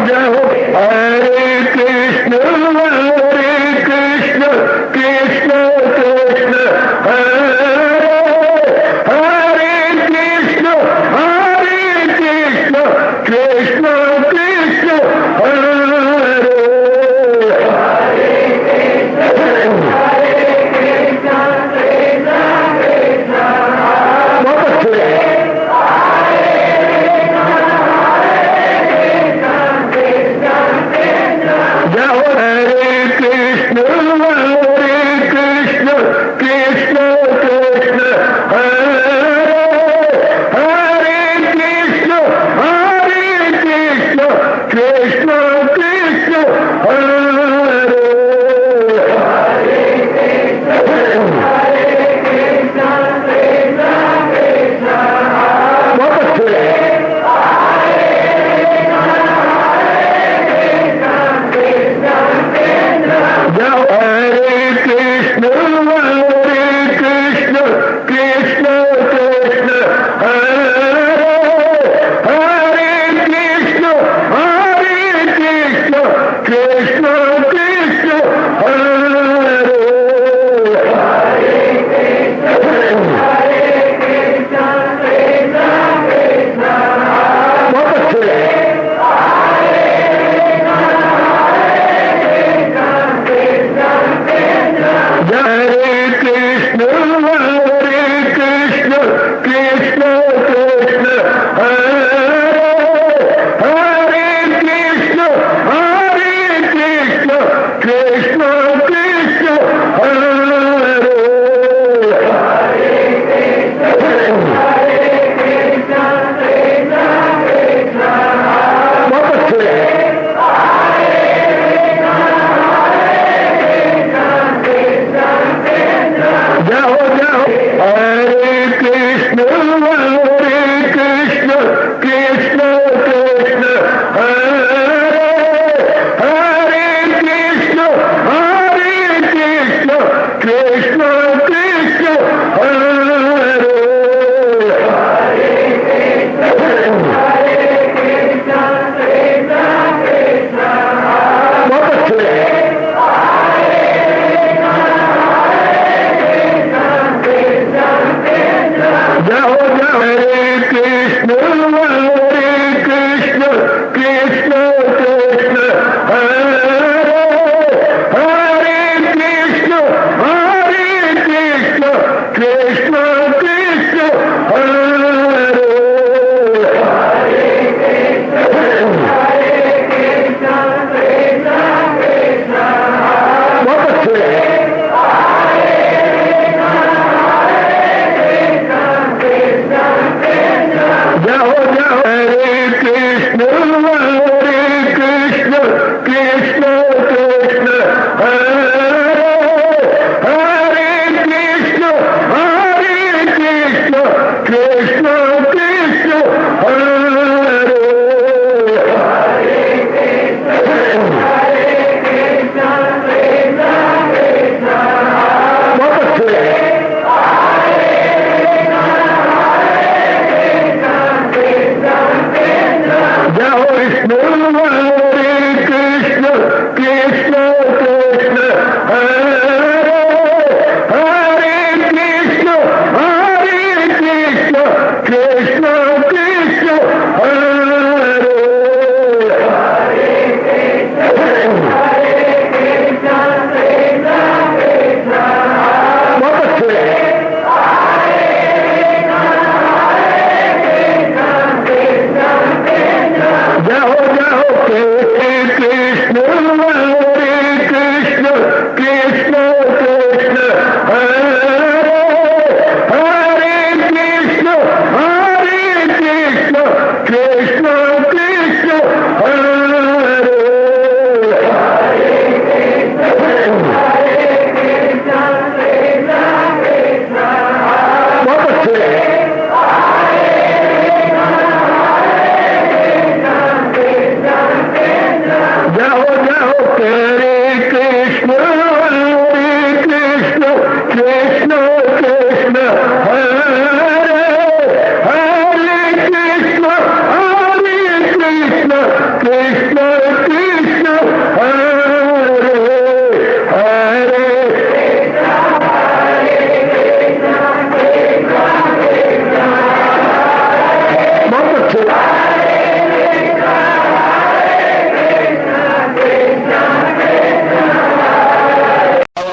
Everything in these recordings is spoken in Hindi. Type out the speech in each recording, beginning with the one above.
जय हो हरे कृष्ण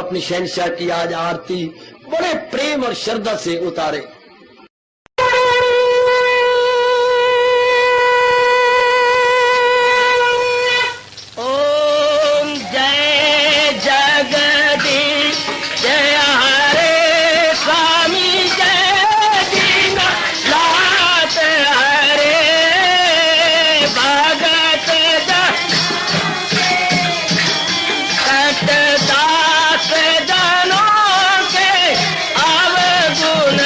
अपनी शहंशाह की आज आरती बड़े प्रेम और श्रद्धा से उतारे। ओम जय जगदीश जय हरे स्वामी जय दीनानाथ हरे भगत दास जनों के अवगुण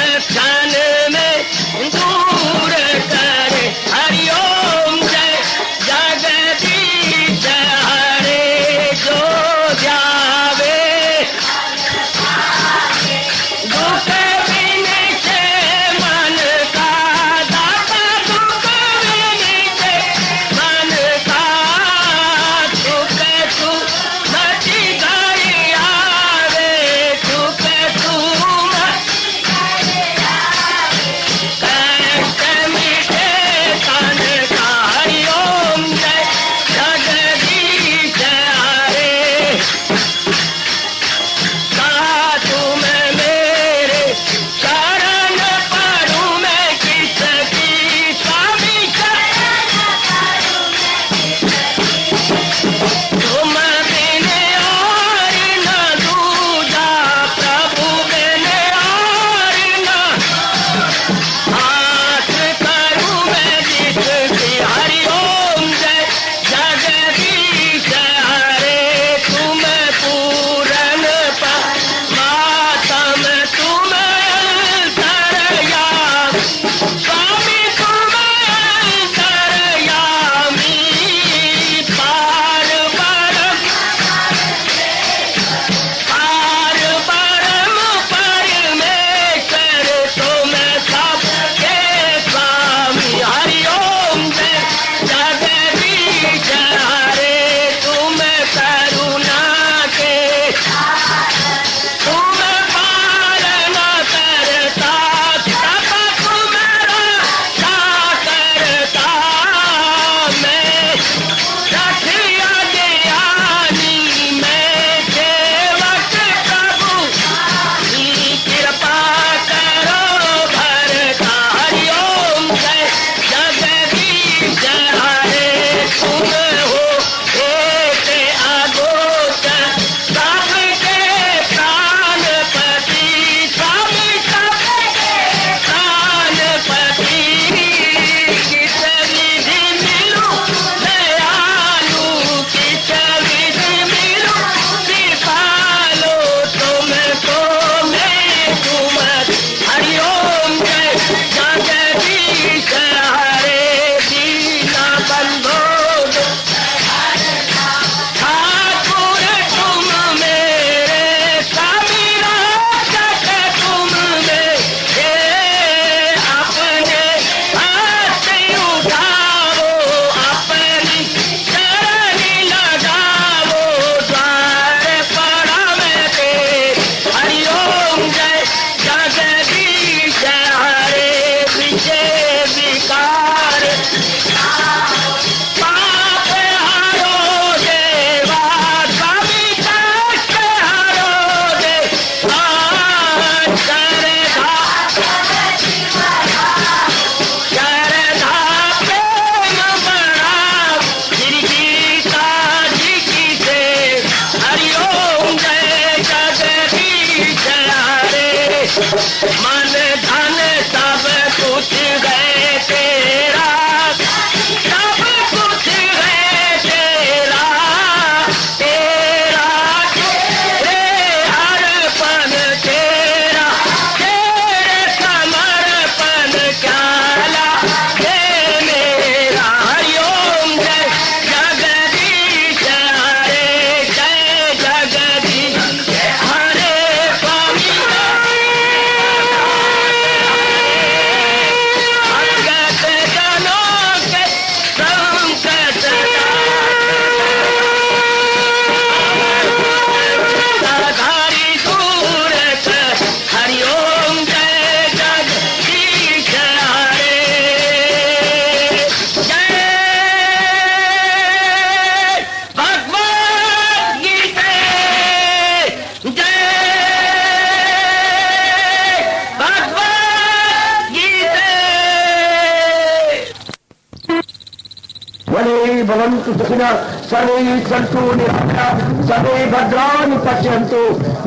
भवन्तु सुखिनः सर्वे सन्तु निरामयाः सर्वे भद्राणि पश्यन्तु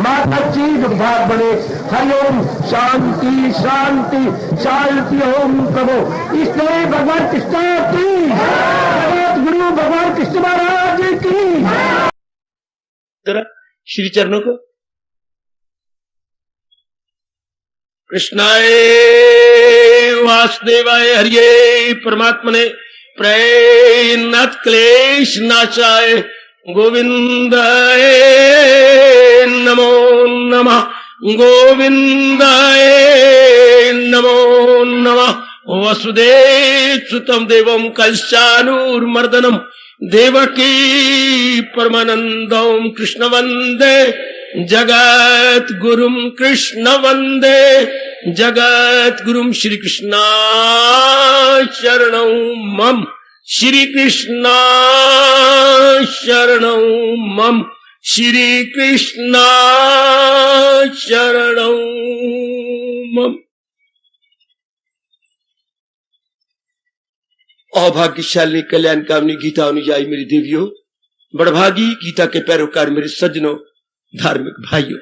मा कश्चित् दुःखात् भवेत्। हरि ओम शांति शांति शांति। ओम प्रभु इसलिए भगवान कृष्ण की गुरु भगवान कृष्ण महाराज की। श्री चरणों को कृष्णाय वासुदेवाय हरिये परमात्मने प्रेरणात् क्लेश नाशाय गोविंदाय नमो नमः गोविंदाय नमो नमः। वसुदेव सुतम देवम कंसानुर्मर्दनम देवकी परमानंदम कृष्ण वंदे जगत गुरुम कृष्ण वंदे जगत गुरुम। श्री कृष्णा शरणं मम श्री कृष्णा शरणं मम श्री कृष्णा शरणं मम। अभाग्यशाली कल्याण कामनी गीता अनुयायी मेरी देवियों, बड़भागी गीता के पैरोकार मेरे सज्जनों, धार्मिक भाइयों,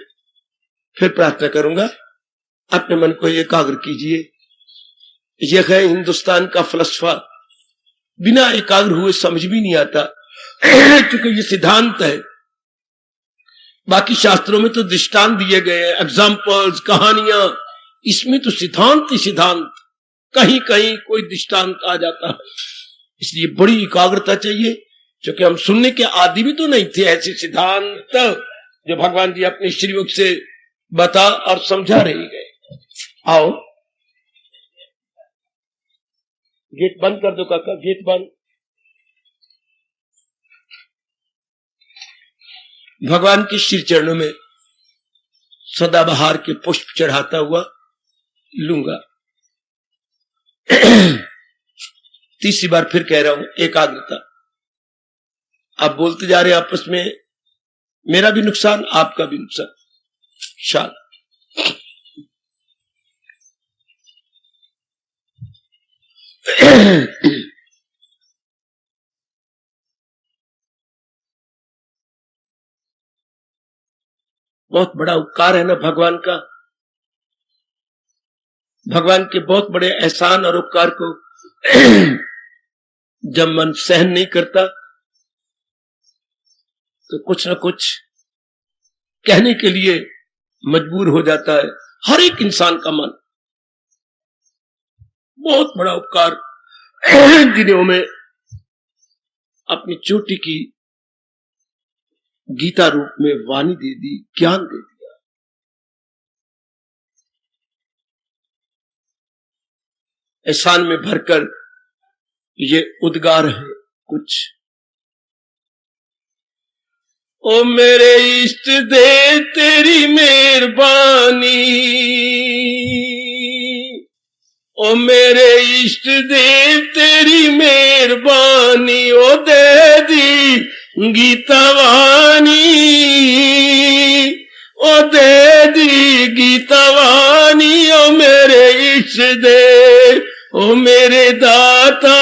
फिर प्रार्थना करूंगा अपने मन को एकाग्र कीजिए। यह है हिंदुस्तान का फलसफा, बिना एकाग्र हुए समझ भी नहीं आता क्योंकि ये सिद्धांत है। बाकी शास्त्रों में तो दृष्टांत दिए गए हैं, एग्जाम्पल्स, कहानियां, इसमें तो सिद्धांत ही सिद्धांत, कहीं कहीं कोई दृष्टांत आ जाता है। इसलिए बड़ी एकाग्रता चाहिए, क्योंकि हम सुनने के आदि भी तो नहीं थे ऐसे सिद्धांत जो भगवान जी अपने श्रीमुख से बता और समझा रहे गए। आओ गेट बंद कर दो काका, गेट बंद। भगवान के श्री चरणों में सदाबहार के पुष्प चढ़ाता हुआ लूंगा। तीसरी बार फिर कह रहा हूं, एकाग्रता। आप बोलते जा रहे हैं आपस में, मेरा भी नुकसान आपका भी नुकसान। शाल बहुत बड़ा उपकार है ना भगवान का। भगवान के बहुत बड़े एहसान और उपकार को जब मन सहन नहीं करता तो कुछ न कुछ कहने के लिए मजबूर हो जाता है हर एक इंसान का मन। बहुत बड़ा उपकार दिनों में अपनी चोटी की गीता रूप में वाणी दे दी, ज्ञान दे दिया। एहसान में भरकर ये उद्गार है कुछ। ओ मेरे इष्ट देव तेरी मेहरबानी, ओ मेरे इष्ट देव तेरी मेहरबानी, ओ दे दी गीता वाणी, ओ दे दी गीता वाणी। ओ मेरे इष्ट देव, ओ मेरे दाता,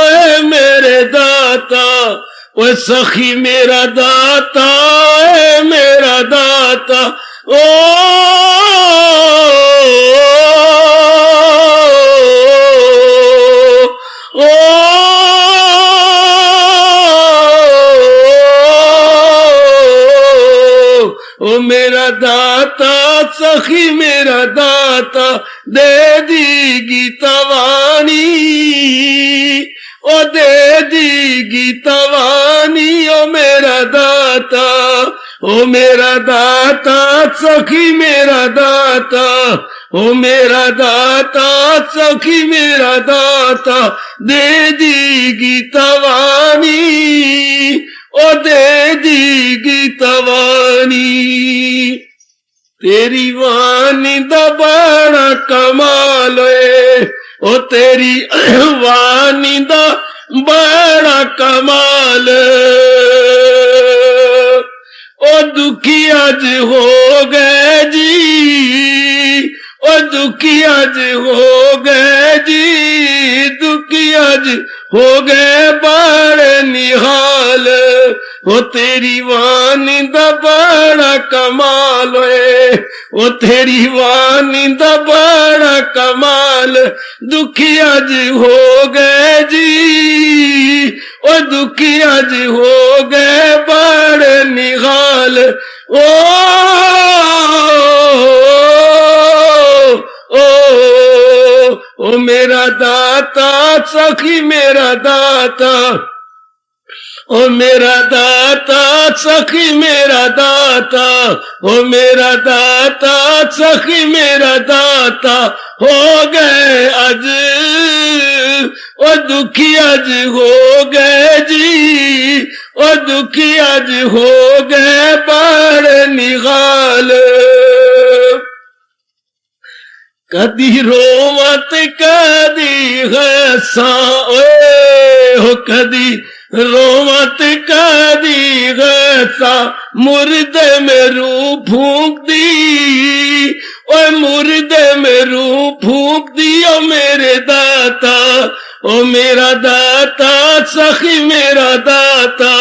है मेरे दाता, ओ सखी मेरा दाता, है मेरा दाता। ओ ओ मेरा दाता, सखी मेरा दाता, दे दी गीता वाणी, ओ दे दी गीता वाणी। ओ मेरा दाता, ओ मेरा दाता, सखी मेरा दाता, ओ मेरा दाता, सखी मेरा दाता, दे दी गीता वाणी, ओ दे दी गीता वाणी। तेरी वाणी दा बड़ा कमाल है, ओ तेरी वाणी दा बड़ा कमाल। ओ दुखी आज हो गए जी, ओ दुखी आज हो गए जी, दुखी आज हो गए बड़े निहाल, वो तेरी वाणी दा बड़ा कमाल है, वो तेरी वाणी दा बड़ा कमाल। दुखी आज हो गए जी, ओ दुखी आज हो गए बड़े निहाल। ओ मेरा दाता सखी मेरा दाता, ओ मेरा दाता सखी मेरा दाता, ओ मेरा दाता सखी मेरा दाता। हो गए आज ओ दुखी आज हो गए जी, ओ दुखी आज हो गए बड़े निहाल। कदी रोवत कदी हंसा हो, कदी रोवत कदी हंसा, मुर्दे में रूह फूंक दी, ओ मुर्दे में रूह फूंक दी। ओ मेरे दाता, ओ मेरा दाता सखी मेरा दाता,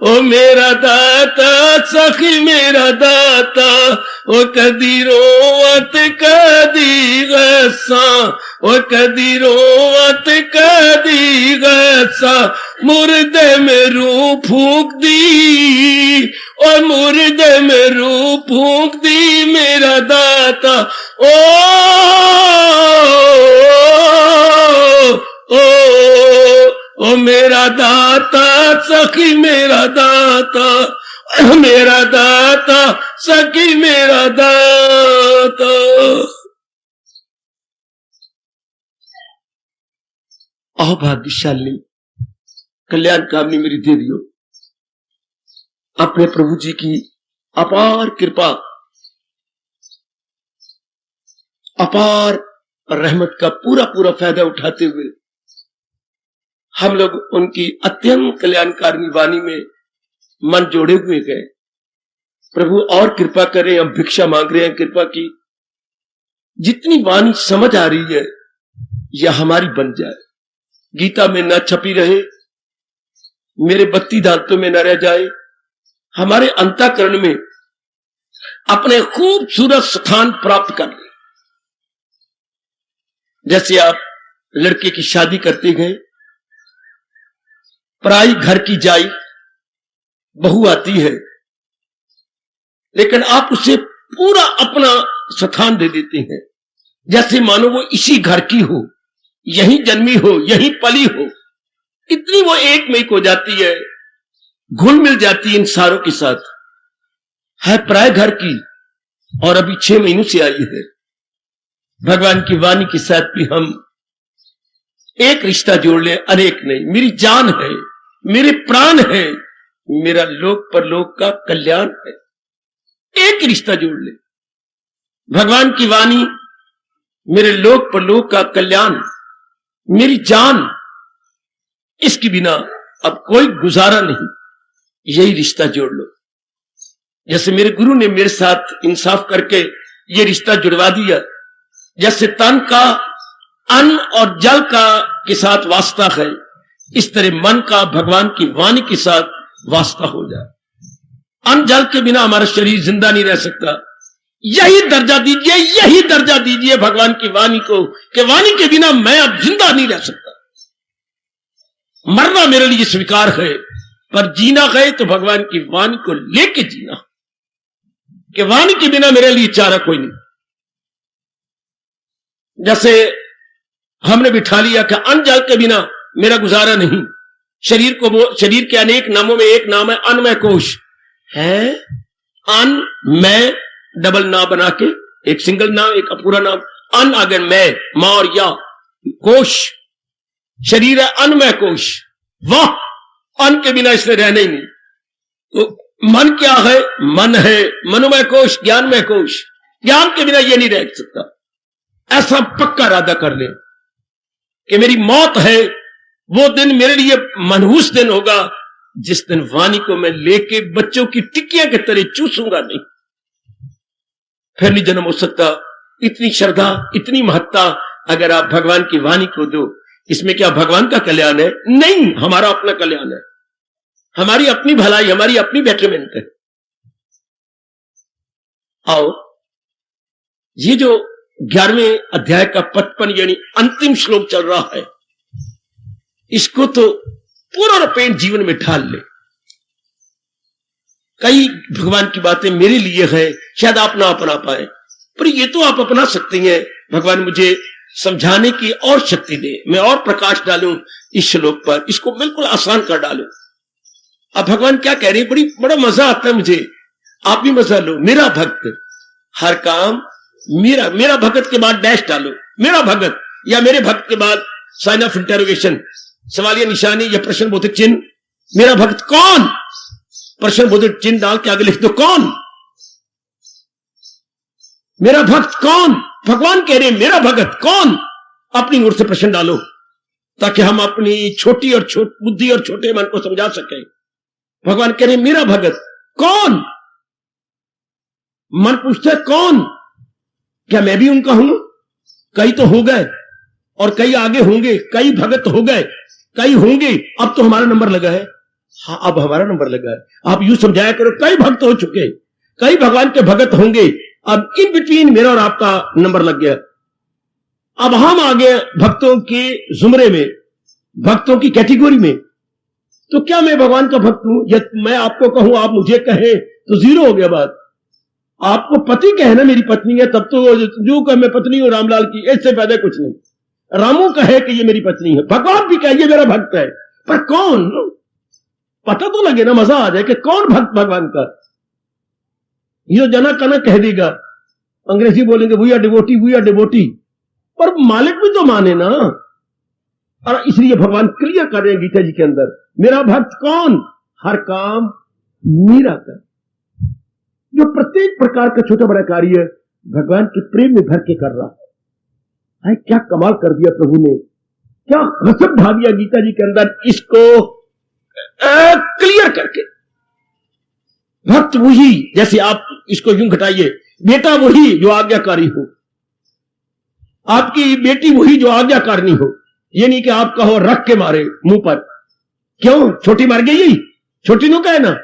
ओ मेरा दाता सखी मेरा दाता। ओ कदी रोवत कदी हंसा, ओ कदी रोवत कदी हंसा, मुर्दे में रूह फूंक दी, ओ मुर्दे में रूह फूंक दी मेरा दाता। ओ मेरा दाता सखी मेरा दाता, मेरा दाता सखी मेरा दाता। अभाग्यशाली कल्याण कामनी मेरी देवियों, अपने प्रभु जी की अपार कृपा, अपार रहमत का पूरा पूरा फायदा उठाते हुए हम लोग उनकी अत्यंत कल्याणकारिणी वाणी में मन जोड़े हुए गए। प्रभु और कृपा करें, हम भिक्षा मांग रहे हैं कृपा की। जितनी वाणी समझ आ रही है यह हमारी बन जाए, गीता में न छपी रहे, मेरे 32 दांतों में न रह जाए, हमारे अंतःकरण में अपने खूबसूरत स्थान प्राप्त कर ले। जैसे आप लड़के की शादी करते गए, पराई घर की जाई बहू आती है, लेकिन आप उसे पूरा अपना स्थान दे देते हैं, जैसे मानो वो इसी घर की हो, यहीं जन्मी हो, यहीं पली हो। इतनी वो एक में हो जाती है, घुल मिल जाती है इन सारों के साथ। है पराय घर की और अभी 6 महीनों से आई है। भगवान की वाणी के साथ भी हम एक रिश्ता जोड़ ले, अनेक नहीं। मेरी जान है, मेरे प्राण है, मेरा लोक परलोक का कल्याण है। एक रिश्ता जोड़ ले, भगवान की वाणी मेरे लोक परलोक का कल्याण, मेरी जान, इसके बिना अब कोई गुजारा नहीं। यही रिश्ता जोड़ लो। जैसे मेरे गुरु ने मेरे साथ इंसाफ करके ये रिश्ता जुड़वा दिया, जैसे तन का अन्न और जल का के साथ वास्ता है, इस तरह मन का भगवान की वाणी के साथ वास्ता हो जाए। अन्न जल के बिना हमारा शरीर जिंदा नहीं रह सकता। यही दर्जा दीजिए, यही दर्जा दीजिए भगवान की वाणी को कि वाणी के बिना मैं अब जिंदा नहीं रह सकता। मरना मेरे लिए स्वीकार है, पर जीना है तो भगवान की वाणी को लेके जीना, कि वाणी के बिना मेरे लिए चारा कोई नहीं। जैसे हमने बिठा लिया कि अन्न जल के बिना मेरा गुजारा नहीं। शरीर के अनेक नामों में एक नाम है अन्नमय कोश है। अन्न मैं डबल ना बना के एक सिंगल नाम, एक अपूरा नाम। अन्न अगर मैं, मां और या, कोश शरीर है अन्नमय कोश। वाह, अन्न के बिना इसने रहना ही नहीं। तो मन क्या है? मन है मनोमय कोश, ज्ञानमय कोश। ज्ञान के बिना यह नहीं रह सकता। ऐसा पक्का इरादा कर ले कि मेरी मौत है, वो दिन मेरे लिए मनहूस दिन होगा जिस दिन वाणी को मैं लेके बच्चों की टिक्कियां के तरह चूसूंगा नहीं, फिर नहीं जन्म हो सकता। इतनी श्रद्धा, इतनी महत्ता अगर आप भगवान की वाणी को दो, इसमें क्या भगवान का कल्याण है? नहीं, हमारा अपना कल्याण है, हमारी अपनी भलाई, हमारी अपनी बेटरमेंट है। आओ, ये जो 11वें अध्याय का 55 यानी अंतिम श्लोक चल रहा है, इसको तो पूर्णपेण जीवन में ढाल ले। कई भगवान की बातें मेरे लिए है, शायद आप ना अपना पाए, पर ये तो आप अपना सकते हैं। भगवान मुझे समझाने की और शक्ति दे, मैं और प्रकाश डालूं इस श्लोक पर, इसको बिल्कुल आसान कर डालूं। अब भगवान क्या कह रहे हैं, बड़ा मजा आता है मुझे, आप भी मजा लो। मेरा भक्त हर काम मेरा भगत के बाद डैश डालो, मेरा भगत, या मेरे भक्त के बाद साइन ऑफ इंटरोगेशन, सवालिया निशानी या प्रश्नबोधक चिन्ह। मेरा भक्त कौन? प्रश्नबोधक चिन्ह डाल के आगे लिख दो, कौन मेरा भक्त? कौन? भगवान कह रहे हैं मेरा भगत कौन? अपनी ओर से प्रश्न डालो, ताकि हम अपनी छोटी और बुद्धि और छोटे मन को समझा सकें। भगवान कह रहे हैं मेरा भगत कौन? मन पूछता है कौन? क्या मैं भी उनका हूं? कई तो हो गए और कई आगे होंगे, कई भगत हो गए, कई होंगे, अब तो हमारा नंबर लगा है। हाँ, अब हमारा नंबर लगा है। आप यूं समझाया करो, कई भक्त हो चुके, कई भगवान के भगत होंगे, अब इन बिटवीन मेरा और आपका नंबर लग गया। अब हम आ गए भक्तों के जुमरे में, भक्तों की कैटेगरी में। तो क्या मैं भगवान का भक्त हूं? या मैं आपको कहूं, आप मुझे कहें, तो जीरो हो गया बात। आपको पति कहे ना मेरी पत्नी है, तब तो जो कहे मैं पत्नी हूं रामलाल की, इससे फायदा कुछ नहीं। रामू कहे कि ये मेरी पत्नी है, भगवान भी कहे ये मेरा भक्त है, पर कौन? पता तो लगे ना, मजा आ जाए कि कौन भक्त भगवान का। ये जना कना कह देगा, अंग्रेजी बोलेंगे we are devotee, we are devotee, पर मालिक भी तो माने ना। और इसलिए भगवान क्लियर कर रहे हैं गीता जी के अंदर, मेरा भक्त कौन? हर काम मेरा कर, जो प्रत्येक प्रकार का छोटा बड़ा कार्य भगवान के प्रेम में भर के कर रहा है। क्या कमाल कर दिया प्रभु ने, क्या गजब ढा दिया गीता जी के अंदर, इसको क्लियर करके। भक्त वही, जैसे आप इसको यूं घटाइए, बेटा वही जो आज्ञाकारी हो, आपकी बेटी वही जो आज्ञाकारिणी हो। ये नहीं कि आप कहो रख के मारे मुंह पर, क्यों छोटी मार गई, छोटी नो कहे ना,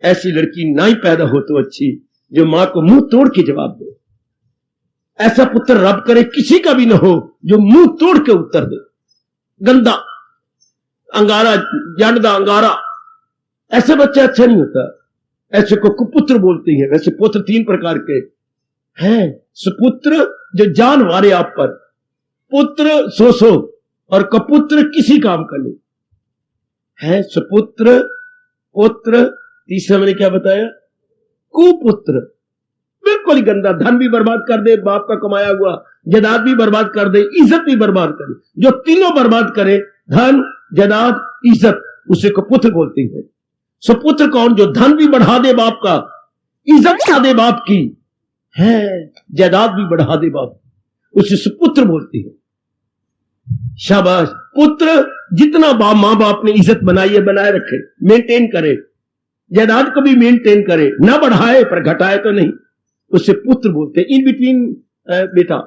ऐसी लड़की ना ही पैदा हो तो अच्छी, जो मां को मुंह तोड़ के जवाब दे। ऐसा पुत्र रब करे किसी का भी ना हो, जो मुंह तोड़ के उत्तर दे। गंदा अंगारा, जानदा अंगारा, ऐसे बच्चा अच्छा नहीं होता। ऐसे को कुपुत्र बोलते हैं। वैसे पुत्र 3 प्रकार के हैं। सुपुत्र जो जान वारे आप पर, पुत्र सो और कपुत्र किसी काम का नहीं है। सुपुत्र, पुत्र, तीसरा मैंने क्या बताया, कुपुत्र, बिल्कुल ही गंदा, धन भी बर्बाद कर दे, बाप का कमाया हुआ, जदाद भी बर्बाद कर दे, इज्जत भी बर्बाद करे, जो तीनों बर्बाद करे, धन, जदाद, इज्जत, उसे कुपुत्र बोलते हैं। सुपुत्र कौन? जो धन भी बढ़ा दे बाप का, इज्जत बढ़ा दे बाप की, है जायदाद भी बढ़ा दे बाप, उसे सुपुत्र बोलते हैं। शाबाश। पुत्र जितना मां बाप ने इज्जत बनाई है बनाए रखे, मेंटेन करे, जायदाद को भी मेंटेन करे, ना बढ़ाए पर घटाए तो नहीं, उसे पुत्र बोलते हैं। इन बिटवीन बेटा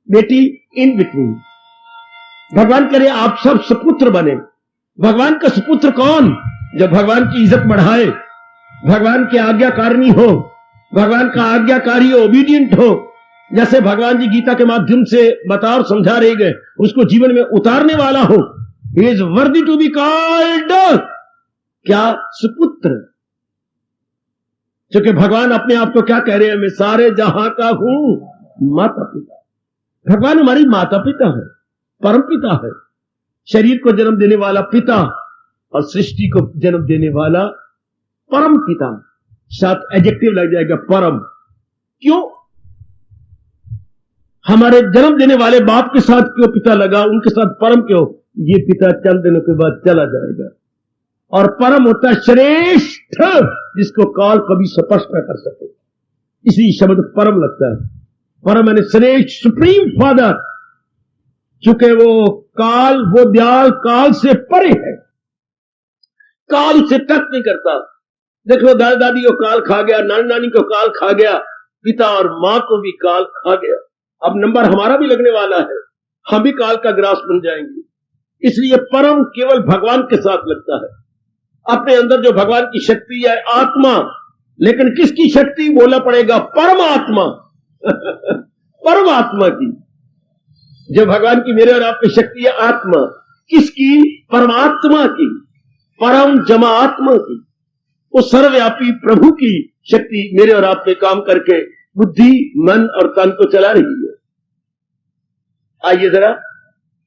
बेटी, इन बिटवीन। भगवान करे आप सब सुपुत्र बने। भगवान का सुपुत्र कौन? जब भगवान की इज्जत बढ़ाए, भगवान के आज्ञाकारिणी हो, भगवान का आज्ञाकारी हो, ओबीडियंट हो, जैसे भगवान जी गीता के माध्यम से बता और समझा रहे गए, उसको जीवन में उतारने वाला हो। He is worthy to be called क्या? सुपुत्र। क्योंकि भगवान अपने आप को क्या कह रहे हैं? मैं सारे जहां का हूं माता पिता। भगवान हमारी माता पिता है, परम पिता है, शरीर को जन्म देने वाला पिता और सृष्टि को जन्म देने वाला परम पिता। साथ एडजेक्टिव लग जाएगा परम। क्यों? हमारे जन्म देने वाले बाप के साथ क्यों पिता लगा, उनके साथ परम क्यों? ये पिता चंद दिनों के बाद चला जाएगा। और परम होता है श्रेष्ठ, जिसको काल कभी स्पर्श न कर सके, इसी शब्द परम लगता है। परम यानी श्रेष्ठ, सुप्रीम फादर। चूंकि वो काल, वो दयाल काल से परे है, काल उसे टच नहीं करता। देख लो, दादा दादी को काल खा गया, नानी नानी को काल खा गया, पिता और मां को भी काल खा गया। अब नंबर हमारा भी लगने वाला है, हम भी काल का ग्रास बन जाएंगे। इसलिए परम केवल भगवान के साथ लगता है। अपने अंदर जो भगवान की शक्ति है आत्मा, लेकिन किसकी शक्ति बोलना पड़ेगा? परमात्मा परमात्मा की। जो भगवान की मेरे और आपकी शक्ति है आत्मा, किसकी? परमात्मा की, परम जमा आत्मा की। वो सर्वव्यापी प्रभु की शक्ति मेरे और आप में काम करके बुद्धि, मन और तन को चला रही है। आइए जरा,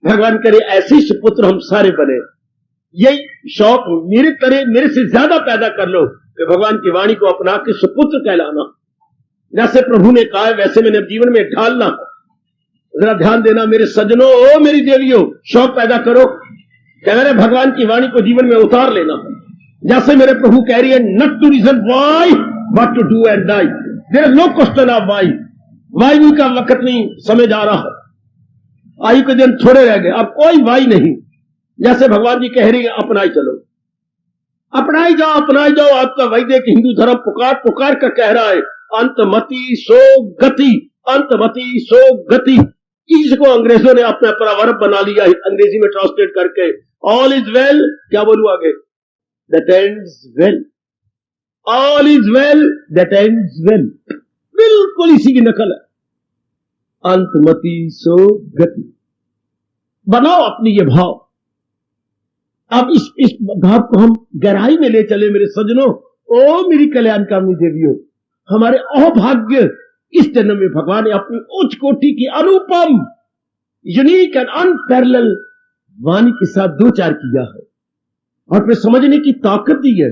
भगवान करे ऐसे सुपुत्र हम सारे बने। यही शौक मेरे तरह मेरे से ज्यादा पैदा कर लो कि भगवान की वाणी को अपना के सुपुत्र कहलाना। जैसे प्रभु ने कहा है वैसे मैंने जीवन में ढालना। जरा ध्यान देना मेरे सज्जनों, ओ मेरी देवियों, शौक पैदा करो कि मेरे भगवान की वाणी को जीवन में उतार लेना। जैसे मेरे प्रभु कह रही है, not to reason why but to do and die. There is no question of why. Why का वक्त नहीं, समय जा रहा है, आयु के दिन थोड़े रह गए, अब कोई वाई नहीं। जैसे भगवान जी कह रही है, अपनाई चलो, अपनाई जाओ, अपनाई जाओ। आपका वैदिक हिंदू धर्म पुकार पुकार कर कह रहा है, अंतमति सो गति, अंतमति सो गति। इसको अंग्रेजों ने अपना प्रवर्ब बना लिया है, अंग्रेजी में ट्रांसलेट करके, ऑल इज वेल, क्या बोलूं आगे? That ends well, all is well that ends well. बिल्कुल इसी की नकल है, अंतमति सो गति। बनाओ अपनी ये भाव। अब इस भाव को हम गहराई में ले चले मेरे सज्जनों। ओ मेरी कल्याणकामी देवियों, हमारे अहोभाग्य इस जन्म में भगवान ने अपनी उच्च कोटि की अनुपम, यूनिक एंड अनपैरेलल वाणी के साथ दो चार किया है और फिर समझने की ताकत दी है।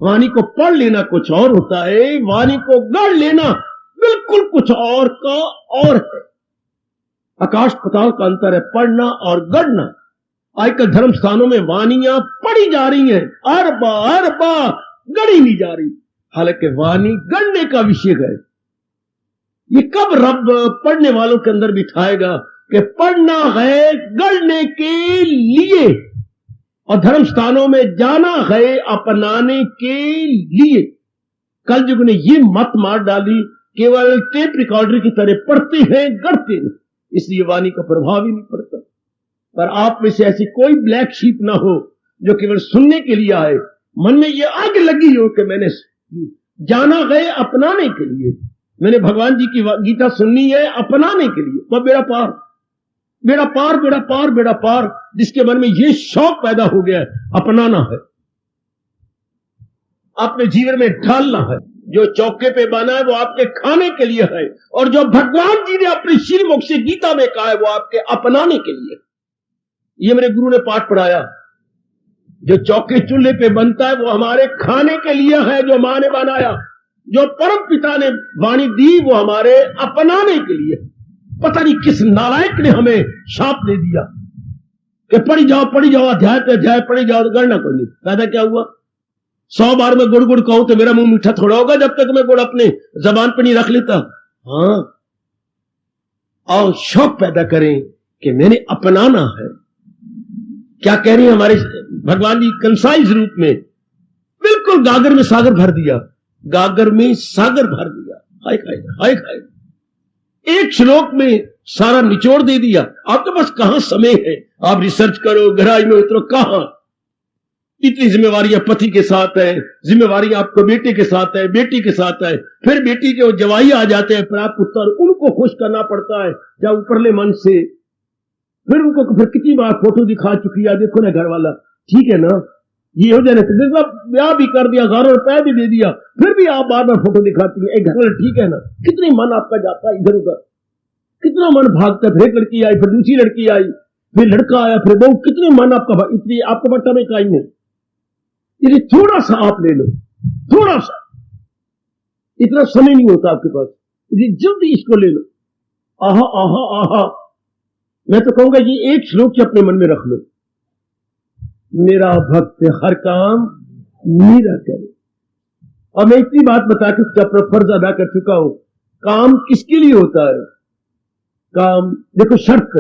वाणी को पढ़ लेना कुछ और होता है, वाणी को गढ़ लेना बिल्कुल कुछ और का और है। आकाश पाताल का अंतर है पढ़ना और गढ़ना। आजकल धर्म स्थानों में वाणियां पढ़ी जा रही हैं, अरबा अरबा गढ़ी नहीं जा रही, हालांकि वाणी गढ़ने का विषय है। ये कब रब पढ़ने वालों के अंदर बिठाएगा कि पढ़ना है गढ़ने के लिए और धर्म स्थानों में जाना है अपनाने के लिए। कल युग ने ये मत मार डाली, केवल टेप रिकॉर्डर की तरह पढ़ते हैं गढ़ते नहीं, इसलिए वाणी का प्रभाव ही नहीं पड़ता। पर आप में से ऐसी कोई ब्लैक शीप ना हो जो केवल सुनने के लिए आए, मन में ये आग लगी हो कि मैंने जाना है अपनाने के लिए, मैंने भगवान जी की गीता सुननी है अपनाने के लिए। वह बेड़ा पार, बेड़ा पार, बेड़ा पार, बेड़ा पार। जिसके मन में ये शौक पैदा हो गया है, अपनाना है, अपने जीवन में ढालना है। जो चौके पे बना है वो आपके खाने के लिए है, और जो भगवान जी ने अपने श्रीमुख से गीता में कहा है वो आपके अपनाने के लिए। ये मेरे गुरु ने पाठ पढ़ाया, जो चौके चूल्हे पे बनता है वो हमारे खाने के लिए है, जो मां ने बनाया। जो परम पिता ने वाणी दी वो हमारे अपनाने के लिए। पता नहीं किस नालायक ने हमें शाप दे दिया कि पढ़ी जाओ अध्याय पे अध्याय पढ़ी जाओ, तो गढ़ना कोई नहीं। फायदा क्या हुआ? 100 बार मैं गुड़ गुड़ कहूं तो मेरा मुंह मीठा थोड़ा होगा जब तक मैं गुड़ अपने जबान पे नहीं रख लेता। हाँ, और शौक पैदा करें कि मैंने अपनाना है। क्या कह रही है हमारे भगवान जी कंसाइज रूप में? बिल्कुल गागर में सागर भर दिया, गागर में सागर भर दिया। हाय खाए हाय खाए, एक श्लोक में सारा निचोड़ दे दिया। आपके पास कहां समय है? आप रिसर्च करो, गहराई में उतरो, कहां? इतनी जिम्मेवारियां पति के साथ है, जिम्मेवारियां आपको बेटे के साथ है, बेटी के साथ है, फिर बेटी के जवाई आ जाते हैं, प्राप्त पुत्र, उनको खुश करना पड़ता है या ऊपरले मन से। फिर उनको फिर कितनी बार फोटो दिखा चुकी है, देखो ना घर वाला, ठीक है ना, ये हो जाए, ब्याह भी कर दिया, 1000 रुपया भी दे दिया, फिर भी आप बार बार फोटो दिखाती है, घर वाला ठीक है ना। कितनी मन आपका जाता है इधर उधर, कितना मन भागता है। फिर एक लड़की आई, फिर दूसरी लड़की आई, फिर लड़का आया, फिर बहू, कितने मन आपका, इतनी आपको बट्टा में काई नहीं। ये थोड़ा सा आप ले लो, थोड़ा सा, इतना समय नहीं होता आपके पास, जल्दी इसको ले लो। आहा आहा आहा, मैं तो कहूंगा ये एक श्लोक ही अपने मन में रख लो, मेरा भक्त हर काम मेरा करे। और मैं इतनी बात बता के उसका फर्ज अदा कर चुका हूं। काम किसके लिए होता है? काम देखो, शर्त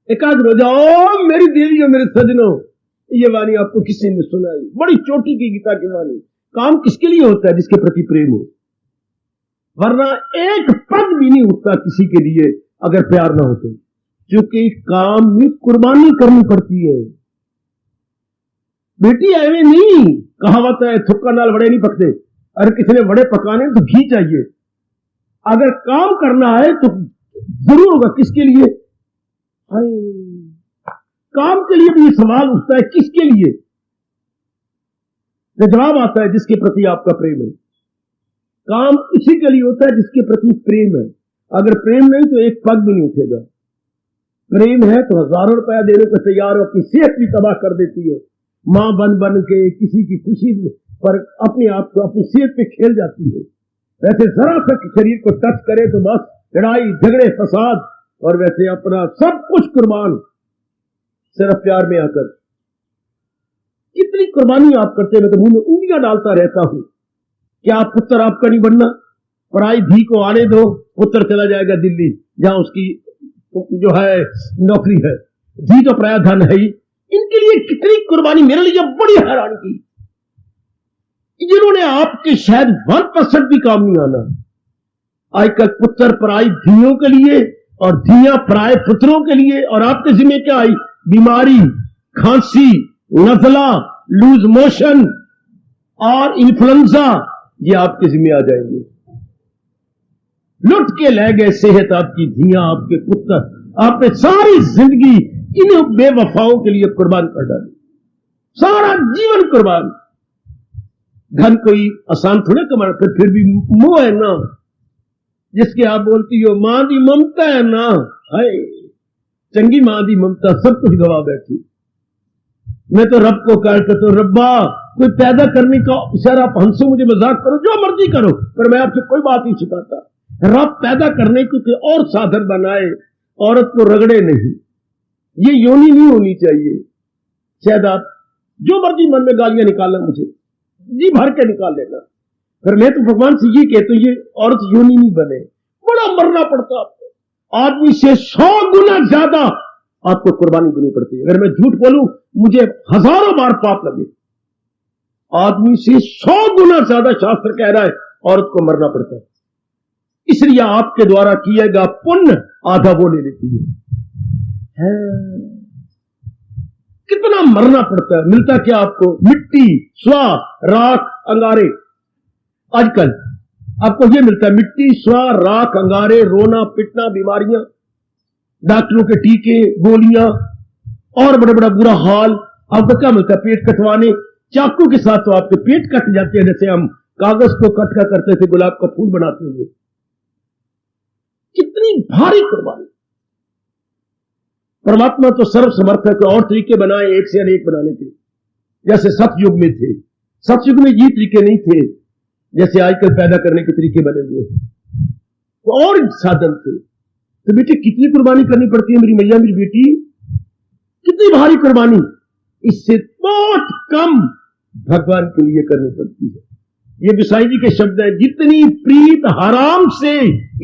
एकाग्र हो जाओ मेरी देवी और मेरे सजनों। ये वाणी आपको किसी ने सुनाई, बड़ी चोटी की गीता की वाणी। काम किसके लिए होता है? जिसके प्रति प्रेम हो, वरना एक पद भी नहीं उठता किसी के लिए अगर प्यार ना हो तो। क्योंकि काम में कुर्बानी करनी पड़ती है बेटी। एवं नहीं, कहावत है थुक्का नाल वड़े नहीं पकते। अगर किसी ने वड़े पकाने तो घी चाहिए। अगर काम करना है तो जरूर होगा। किसके लिए? काम के लिए भी ये सवाल उठता है, किसके लिए? जवाब आता है जिसके प्रति आपका प्रेम है। काम उसी के लिए होता है जिसके प्रति प्रेम है। अगर प्रेम नहीं तो एक पग भी नहीं उठेगा। प्रेम है तो हजारों रुपया देने को तैयार हो, अपनी सेहत भी तबाह कर देती हो। मां बन के किसी की खुशी पर अपने आप को, अपनी सेहत पे खेल जाती है। वैसे जरा सा शरीर को टच करे तो बस लड़ाई झगड़े फसाद, और वैसे अपना सब कुछ कुर्बान सिर्फ प्यार में आकर। कितनी कुर्बानी आप करते हैं। मैं तो मुंह में उंगलियां डालता रहता हूं। क्या पुत्र आपका नहीं बनना? पराई धी को आने दो, पुत्र चला जाएगा दिल्ली जहां उसकी जो है नौकरी है। धी तो पराया धन है ही। इनके लिए कितनी कुर्बानी, मेरे लिए बड़ी हैरान की। जिन्होंने आपके शायद 1% भी काम नहीं आना। आजकल पुत्र पराई धियों के लिए और धियां पराए पुत्रों के लिए, और आपके जिम्मे क्या आई? बीमारी, खांसी, नजला, लूज मोशन और इन्फ्लुएंजा, ये आपके जिम्मे आ जाएंगे। लुट के ले गए सेहत आपकी, धियां आपके पुत्र। आपने सारी जिंदगी इन बेवफाओं के लिए कुर्बान कर डाली, सारा जीवन कुर्बान। धन कोई आसान थोड़े कमाना, फिर भी मोह है ना, जिसके आप बोलती हो मां दी ममता है ना। हाय चंगी मां दी ममता सब कुछ गवा बैठी। मैं तो रब को कहता तो रब्बा कोई पैदा करने का इशारा, आप हंसो, मुझे मजाक करो, जो मर्जी करो, पर मैं आपसे कोई बात नहीं सिखाता। रब पैदा करने को कोई और साधन बनाए, औरत को रगड़े नहीं। ये योनि नहीं होनी चाहिए। शायद आप जो मर्जी मन में गालियां निकालना, मुझे जी भर के निकाल लेना, पर मैं तो भगवान से ये कहता हूं ये औरत योनि नहीं बने। बड़ा मरना पड़ता आपको। आदमी से 100 गुना ज्यादा आपको कुर्बानी देनी पड़ती है। अगर मैं झूठ बोलूं मुझे हजारों बार पाप लगे। आदमी से 100 गुना ज्यादा शास्त्र कह रहा है औरत को मरना पड़ता है। इसलिए आपके द्वारा किया गया पुण्य आधा वो ले लेती है। कितना मरना पड़ता है। मिलता क्या आपको? मिट्टी, स्वा, राख, अंगारे। आजकल आपको ये मिलता है, मिट्टी, स्वा, राख, अंगारे, रोना पिटना, बीमारियां, डॉक्टरों के टीके, गोलियां, और बड़ा बड़ा बुरा हाल। आपको क्या मिलता है? पेट कटवाने। चाकू के साथ तो आपके पेट कट जाते हैं, जैसे हम कागज को कटका करते थे गुलाब का फूल बनाते हुए। कितनी भारी कुर्बानी। परमात्मा तो सर्व समर्थ है, और तरीके बनाए एक से अनेक बनाने के, जैसे सतयुग में थे। सतयुग में ये तरीके नहीं थे जैसे आजकल पैदा करने के तरीके बने हुए, तो और साधन थे। तो बेटे कितनी कुर्बानी करनी पड़ती है मेरी मैया, मेरी बेटी, कितनी भारी कुर्बानी। इससे बहुत कम भगवान के लिए करनी पड़ती है। ये बिसाई जी के शब्द है, जितनी प्रीत हराम से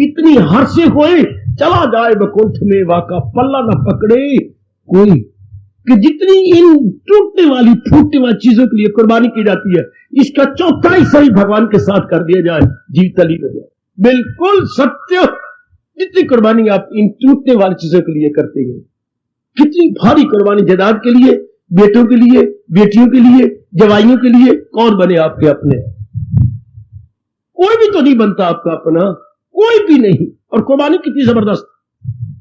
इतनी हर्ष होए, चला जाए बकुंठ में वाका पल्ला न पकड़े कोई। कि जितनी इन टूटने वाली फूटने वाली चीजों के लिए कुर्बानी की जाती है, इसका चौथाई सही भगवान के साथ कर दिया जाए, जीव तली हो जाए। बिल्कुल सत्य। जितनी कुर्बानी आप इन टूटने वाली चीजों के लिए करते हैं, कितनी भारी कुर्बानी जायदाद के लिए, बेटों के लिए, बेटियों के लिए, जवाइयों के लिए। कौन बने आपके अपने? कोई भी तो नहीं बनता आपका अपना, कोई भी नहीं। और कुर्बानी कितनी जबरदस्त,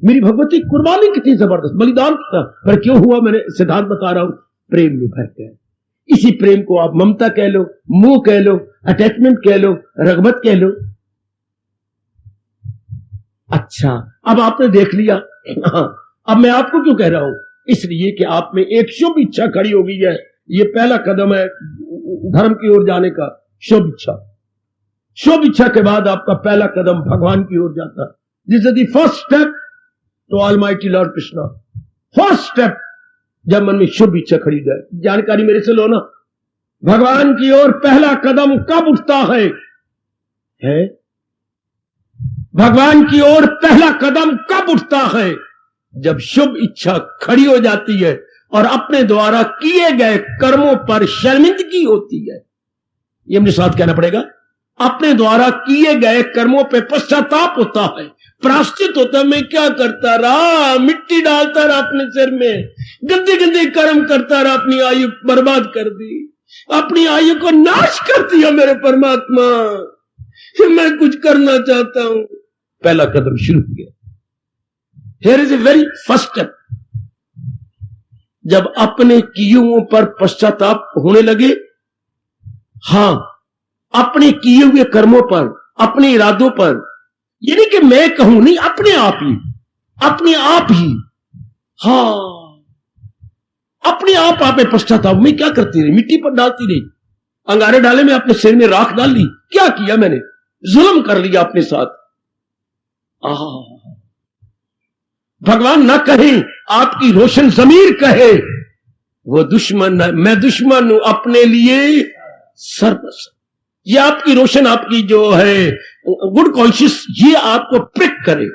मेरी भगवती, कुर्बानी कितनी जबरदस्त, बलिदान कितना। पर क्यों हुआ? मैंने सिद्धांत बता रहा हूं, प्रेम में फर्क है। इसी प्रेम को आप ममता कह लो, मोह कह लो, अटैचमेंट कह लो, रगबत कह लो। अच्छा, अब आपने देख लिया। अब मैं आपको क्यों कह रहा हूं? इसलिए कि आप में एक शुभ इच्छा खड़ी हो गई है। ये पहला कदम है धर्म की ओर जाने का, शुभ इच्छा। शुभ इच्छा के बाद आपका पहला कदम भगवान की ओर जाता है। This is the first step to almighty lord Krishna. First step, जब मन में शुभ इच्छा खड़ी जाए। जानकारी मेरे से लो ना, भगवान की ओर पहला कदम कब उठता है? भगवान की ओर पहला कदम कब उठता है? जब शुभ इच्छा खड़ी हो जाती है और अपने द्वारा किए गए कर्मों पर शर्मिंदगी होती है। ये अपने साथ कहना पड़ेगा, अपने द्वारा किए गए कर्मों पर पश्चाताप होता है, प्राश्चित होता, मैं क्या करता रहा, मिट्टी डालता रहा अपने सिर में, गंदे गंदे कर्म करता रहा, अपनी आयु बर्बाद कर दी, अपनी आयु को नाश कर दिया। मेरे परमात्मा, मैं कुछ करना चाहता हूं। पहला कदम शुरू हो गया। Here is a very first step. जब अपने कियों पर पश्चाताप होने लगे, हां, अपने किए हुए कर्मों पर, अपने इरादों पर, ये नहीं कि मैं कहूं, नहीं, अपने आप ही, अपने आप ही, हां, अपने आप में पश्चाताप। मैं क्या करती रही, मिट्टी पर डालती रही, अंगारे डाले में अपने सिर में राख डाल ली। क्या किया मैंने, जुल्म कर लिया अपने साथ। भगवान ना कहे, आपकी रोशन जमीर कहे, वो दुश्मन है, मैं दुश्मन हूं अपने लिए सर्वस्व। ये आपकी रोशन, आपकी जो है गुड कॉन्शियस, ये आपको प्रिक करे,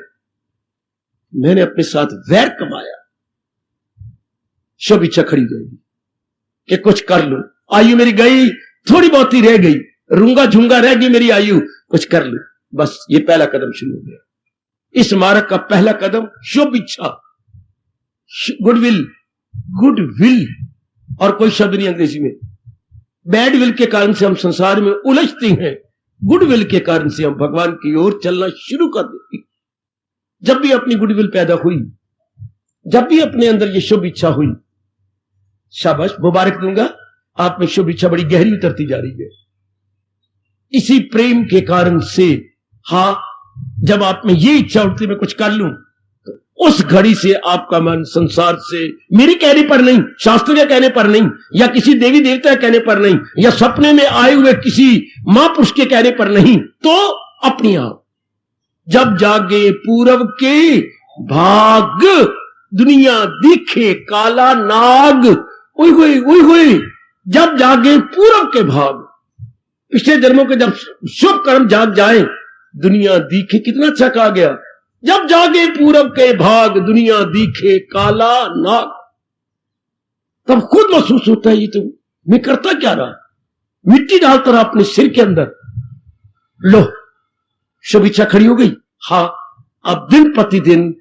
मैंने अपने साथ वैर कमाया। शुभ इच्छा खड़ी रहेगी कि कुछ कर लो, आयु मेरी गई, थोड़ी बहुत ही रह गई, रूंगा झूंगा रह गई मेरी आयु, कुछ कर लो, बस। ये पहला कदम शुरू हो गया। इस मार्ग का पहला कदम शुभ इच्छा, गुडविल, गुडविल, और कोई शब्द नहीं अंग्रेजी में। बैड विल के कारण से हम संसार में उलझते हैं, गुडविल के कारण से हम भगवान की ओर चलना शुरू कर देते हैं। जब भी अपनी गुडविल पैदा हुई, जब भी अपने अंदर ये शुभ इच्छा हुई, शाबाश, मुबारक दूंगा, आप में शुभ इच्छा बड़ी गहरी उतरती जा रही है। इसी प्रेम के कारण से, हां, जब आप में ये इच्छा उठती मैं कुछ कर लूं, तो उस घड़ी से आपका मन संसार से, मेरे कहने पर नहीं, शास्त्र के कहने पर नहीं, या किसी देवी देवता के कहने पर नहीं, या सपने में आए हुए किसी महापुरुष के कहने पर नहीं, तो अपने आप जब जागे पूरब के भाग, दुनिया दिखे काला नाग। उई हुई, जब जागे पूरब के भाग, पिछले जन्मों के जब शुभ कर्म जाग जाए, दुनिया दिखे, कितना अच्छा कहा गया, जब जागे पूरब के भाग, दुनिया दिखे काला नाग। तब खुद महसूस होता है, ये तो मैं करता क्या रहा, मिट्टी डालता रहा अपने सिर के अंदर। लो, शुभ इच्छा खड़ी हो गई। हां, अब दिन प्रतिदिन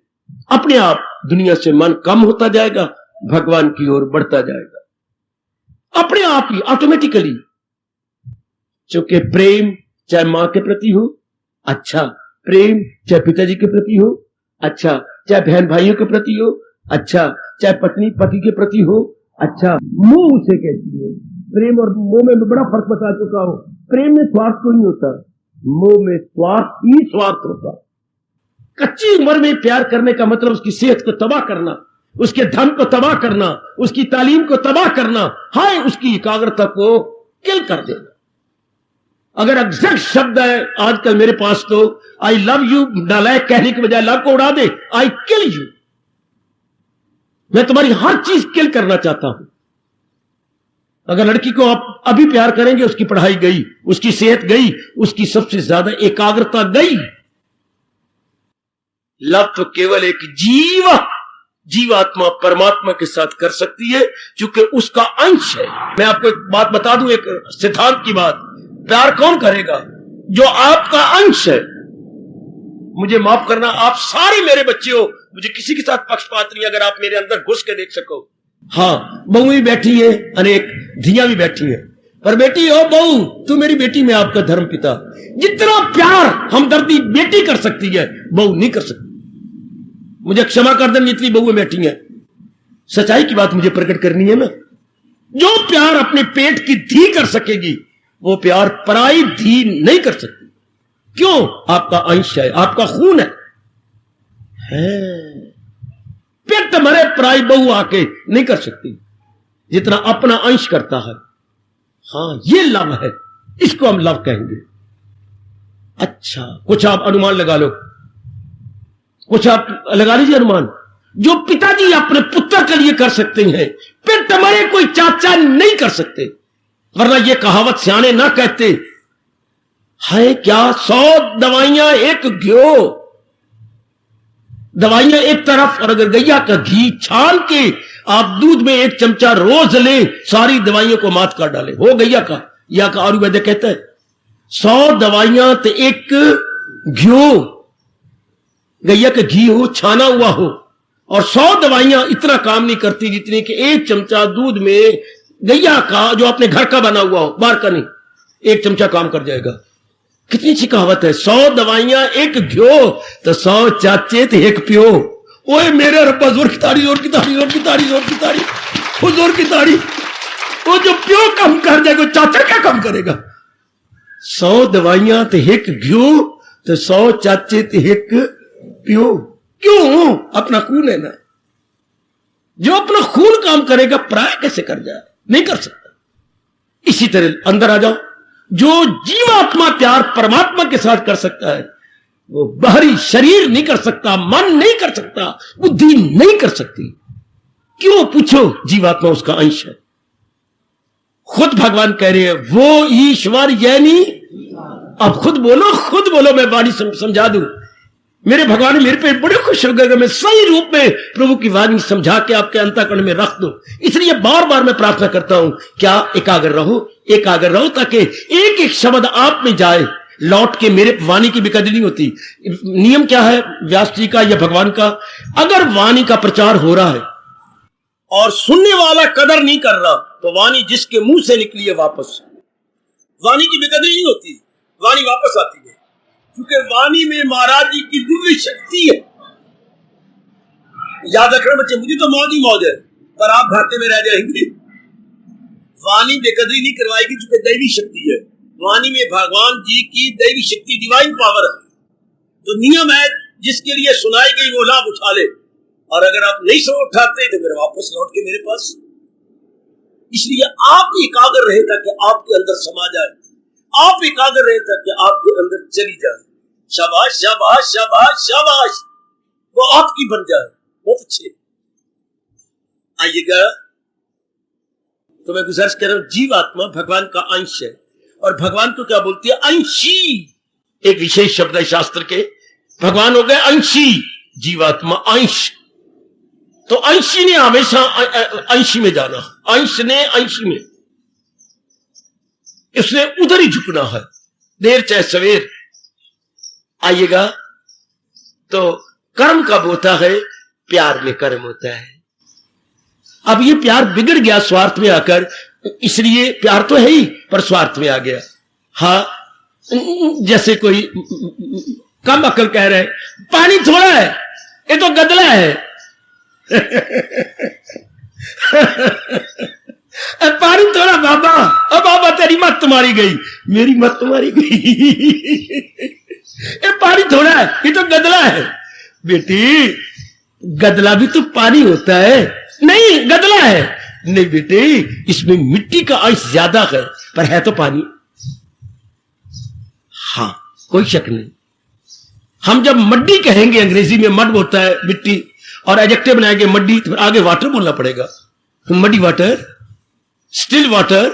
अपने आप दुनिया से मन कम होता जाएगा, भगवान की ओर बढ़ता जाएगा, अपने आप ही, ऑटोमेटिकली। क्योंकि प्रेम चाहे मां के प्रति हो, अच्छा, प्रेम चाहे पिताजी के प्रति हो, अच्छा, चाहे बहन भाइयों के प्रति हो, अच्छा, चाहे पत्नी पति के प्रति हो, अच्छा, मोह उसे कहती है। प्रेम और मोह में बड़ा फर्क बता चुका हूं। प्रेम में स्वार्थ कोई नहीं होता, मोह में स्वार्थ ही स्वार्थ होता। कच्ची उम्र में प्यार करने का मतलब उसकी सेहत को तबाह करना, उसके धन को तबाह करना, उसकी तालीम को तबाह करना, हाय, उसकी एकाग्रता को किल कर देना। अगर एग्जैक्ट शब्द है आजकल मेरे पास, तो आई लव यू नालायक कहने के बजाय लव को उड़ा दे, आई किल यू, मैं तुम्हारी हर चीज किल करना चाहता हूं। अगर लड़की को आप अभी प्यार करेंगे, उसकी पढ़ाई गई, उसकी सेहत गई, उसकी सबसे ज्यादा एकाग्रता गई। लव तो केवल एक जीवात्मा परमात्मा के साथ कर सकती है, क्योंकि उसका अंश है। मैं आपको एक बात बता दूं, एक सिद्धांत की बात, प्यार कौन करेगा, जो आपका अंश है। मुझे माफ करना, आप सारे मेरे बच्चे हो, मुझे किसी के साथ पक्षपात नहीं, अगर आप मेरे अंदर घुस के देख सको। हां, बहू भी बैठी है, अनेक धियां भी बैठी है, पर बेटी हो बहू, तू मेरी बेटी में आपका धर्म पिता। जितना प्यार हमदर्दी बेटी कर सकती है, बहू नहीं कर सकती। मुझे क्षमा कर दें, जितनी बहुएं बैठी हैं, सच्चाई की बात मुझे प्रकट करनी है ना। जो प्यार अपने पेट की धी कर सकेगी, वो प्यार पराई धी नहीं कर सकती। क्यों? आपका अंश है, आपका खून है। पेट मरे पराई बहू आके नहीं कर सकती जितना अपना अंश करता है। हां, ये लव है, इसको हम लव कहेंगे। अच्छा, कुछ आप अनुमान लगा लो, कुछ आप लगा लीजिए अनुमान। जो पिताजी अपने पुत्र के लिए कर सकते हैं, पेट मरे कोई चाचा नहीं कर सकते। वरना ये कहावत सियाने ना कहते है क्या, 100 दवाइयां एक घ्यो, दवाइयां एक तरफ, और अगर गैया का घी छान के आप दूध में 1 चमचा रोज लें, सारी दवाइयों को मात कर डालें, हो गैया का, या का आयुर्वेद कहता है 100 दवाइयां तो एक घ्यो, गैया का घी हो, छाना हुआ हो, और 100 दवाइयां इतना काम नहीं करती जितनी कि एक चमचा दूध में गैया का जो अपने घर का बना हुआ हो, बाहर का नहीं, एक चमचा काम कर जाएगा। कितनी अच्छी कहावत है, 100 दवाइयां एक घ्यो तो 100 चाचे थे एक प्यो। ओए मेरे रब्बा, जोर की ताड़ी, जोर की ताड़ी, जोर की ताड़ी, जोर की ताड़ी, वो जोर की ताड़ी। वो जो प्यो कम कर जाएगा, चाचा क्या कम करेगा? 100 दवाइयां तो एक घ्यो तो 100 चाचे थे एक प्यो। क्यों? अपना खून है ना, जो अपना खून काम करेगा पराया कैसे कर जाए? नहीं कर सकता। इसी तरह अंदर आ जाओ, जो जीवात्मा प्यार परमात्मा के साथ कर सकता है वो बाहरी शरीर नहीं कर सकता, मन नहीं कर सकता, बुद्धि नहीं कर सकती। क्यों? पूछो, जीवात्मा उसका अंश है। खुद भगवान कह रहे हैं वो ईश्वर यानी, अब खुद बोलो, मैं वाणी समझा दूं। मेरे भगवान मेरे पे बड़े खुश हो गए, मैं सही रूप में प्रभु की वाणी समझा के आपके अंतःकरण में रख दूं। इसलिए बार बार मैं प्रार्थना करता हूं, क्या एकाग्र रहो, ताकि एक एक शब्द आप में जाए, लौट के मेरे वाणी की भी कदर नहीं होती। नियम क्या है व्यास जी का या भगवान का? अगर वाणी का प्रचार हो रहा है और सुनने वाला कदर नहीं कर रहा, तो वाणी जिसके मुंह से निकली है वापस, वाणी की बेकदरी नहीं होती, वाणी वापस आती है, क्योंकि वाणी में महाराज जी की दिव्य शक्ति है। याद रखना बच्चे, मुझे तो मौज ही मौज है, पर आप घाटे में रह जाएंगे। वाणी बेकदरी नहीं करवाएगी, क्योंकि दैवी शक्ति है। वाणी में भगवान जी की दैवी शक्ति, डिवाइन पावर है। तो नियम है, जिसके लिए सुनाई गई वो लाभ उठा ले, और अगर आप नहीं सो उठाते तो फिर वापस लौट के मेरे पास। इसलिए आप एकाग्र रहे ताकि आपके अंदर समा जाए, आप एकाग्र रहे ताकि आपके अंदर चली जाए। शाबाश शाबाश शाबाश शाबाश, वो आपकी बन जाए। बहुत अच्छे। आइएगा, तो मैं गुजारिश कर रहा हूं, जीवात्मा भगवान का अंश है, और भगवान को क्या बोलती है? अंशी। एक विशेष शब्द है शास्त्र के, भगवान हो गए अंशी, जीवात्मा अंश। तो अंशी ने हमेशा अंशी में जाना, अंश ने अंशी में, उसने उधर ही झुकना है, देर चाहे सवेर। आइएगा, तो कर्म कब होता है? प्यार में कर्म होता है। अब ये प्यार बिगड़ गया स्वार्थ में आकर, इसलिए प्यार तो है ही पर स्वार्थ में आ गया। हाँ, जैसे कोई कम अकल कह रहे हैं पानी थोड़ा है, ये तो गदला है। पानी थोड़ा बाबा, अब बाबा तेरी मत तुम्हारी गई, मेरी मत तुम्हारी गई। ये पानी थोड़ा है, ये तो गदला है। बेटी, गदला भी तो पानी होता है। नहीं, गदला है। नहीं बेटे, इसमें मिट्टी का अंश ज्यादा है, पर है तो पानी। हाँ, कोई शक नहीं। हम जब मड्डी कहेंगे, अंग्रेजी में मड होता है मिट्टी, और एडजेक्टिव बनाएंगे मड्डी, तो आगे वाटर बोलना पड़ेगा। तो मड्डी वाटर, स्टिल वाटर,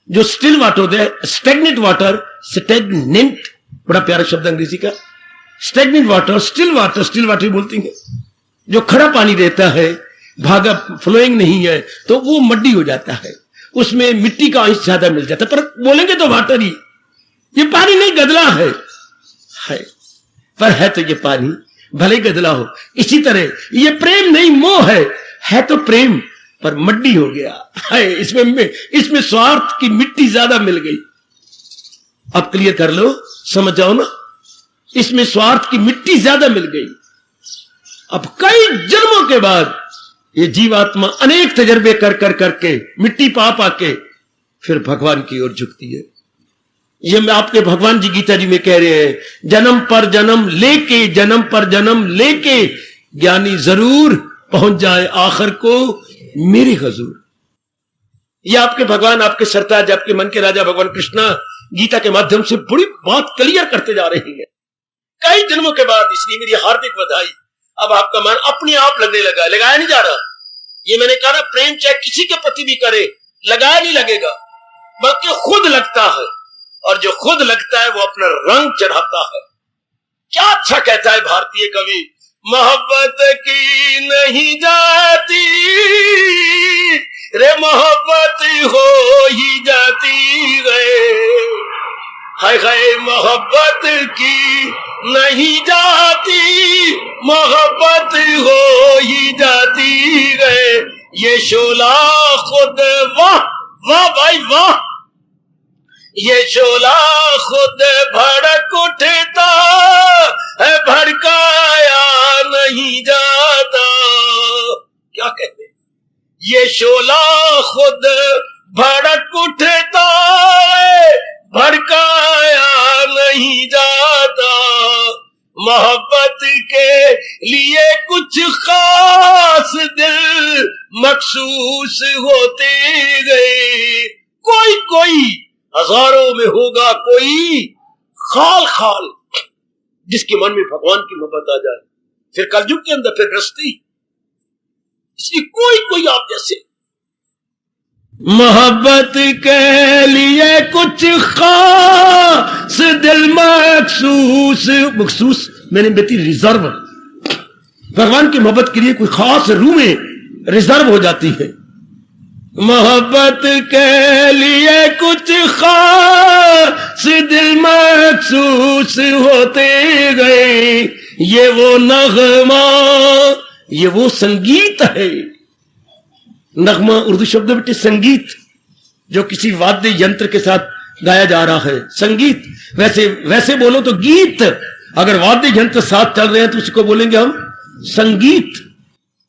जो स्टिल वाटर होता है, स्टेगनेंट वाटर, स्टेगनेंट, बड़ा प्यारा शब्द अंग्रेजी का, स्टेगनेंट वाटर, स्टिल वाटर बोलती है। जो खड़ा पानी रहता है, भागा फ्लोइंग नहीं है, तो वो मड्डी हो जाता है, उसमें मिट्टी का अंश ज्यादा मिल जाता है, पर बोलेंगे तो वाटर ही। ये पानी नहीं, गदला है, पर है तो ये पानी, भले गदला हो। इसी तरह ये प्रेम नहीं, मोह है तो प्रेम, पर मड्डी हो गया है। इसमें स्वार्थ की मिट्टी ज्यादा मिल गई। अब क्लियर कर लो, समझ जाओ ना, इसमें स्वार्थ की मिट्टी ज्यादा मिल गई। अब कई जन्मों के बाद ये जीवात्मा अनेक तजर्बे कर करके, मिट्टी पा के फिर भगवान की ओर झुकती है। ये मैं आपके भगवान जी गीता जी में कह रहे हैं, जन्म पर जन्म लेके ज्ञानी जरूर पहुंच जाए आखिर को मेरे हजूर। ये आपके भगवान, आपके सरताज, आपके मन के राजा भगवान कृष्णा गीता के माध्यम से बड़ी बात क्लियर करते जा रहे हैं कई जन्मों के बाद। इसलिए मेरी हार्दिक बधाई। अब आपका मन अपने आप लगने लगा, लगाया नहीं जा रहा। ये मैंने कहा ना, प्रेम चाहे किसी के प्रति भी करे, लगाया नहीं लगेगा, बल्कि खुद लगता है, और जो खुद लगता है वो अपना रंग चढ़ाता है। क्या अच्छा कहता है भारतीय कवि, मोहब्बत की नहीं जाती रे, मोहब्बत हो ही जाती है। हाय हाय मोहब्बत की नहीं जाती, मोहब्बत हो ही जाती है ये शोला खुद। वाह वाह भाई वाह, ये शोला खुद भड़क उठता है, भड़काया नहीं जाता। क्या कहते हैं? ये शोला खुद भड़क उठता है, भड़काया नहीं जाता। मोहब्बत के लिए कुछ खास दिल मखसूस होते गए। कोई कोई हजारों में होगा कोई खाल खाल जिसके मन में भगवान की मोहब्बत आ जाए, फिर कलयुग के अंदर फिर गृहस्थी। इसलिए कोई कोई आप जैसे मोहब्बत के लिए कुछ खास दिल मखसूस, मखसूस मैंने बेटी रिजर्व, भगवान की मोहब्बत के लिए कोई खास रूमें रिजर्व हो जाती है। मोहब्बत के लिए कुछ खास दिल मखसूस होते गए, ये वो नगमा, ये वो संगीत है। नगमा उर्दू शब्द बेटे संगीत, जो किसी वाद्य यंत्र के साथ गाया जा रहा है, संगीत। वैसे बोलो तो गीत, अगर वाद्य यंत्र साथ चल रहे हैं तो उसको बोलेंगे हम संगीत।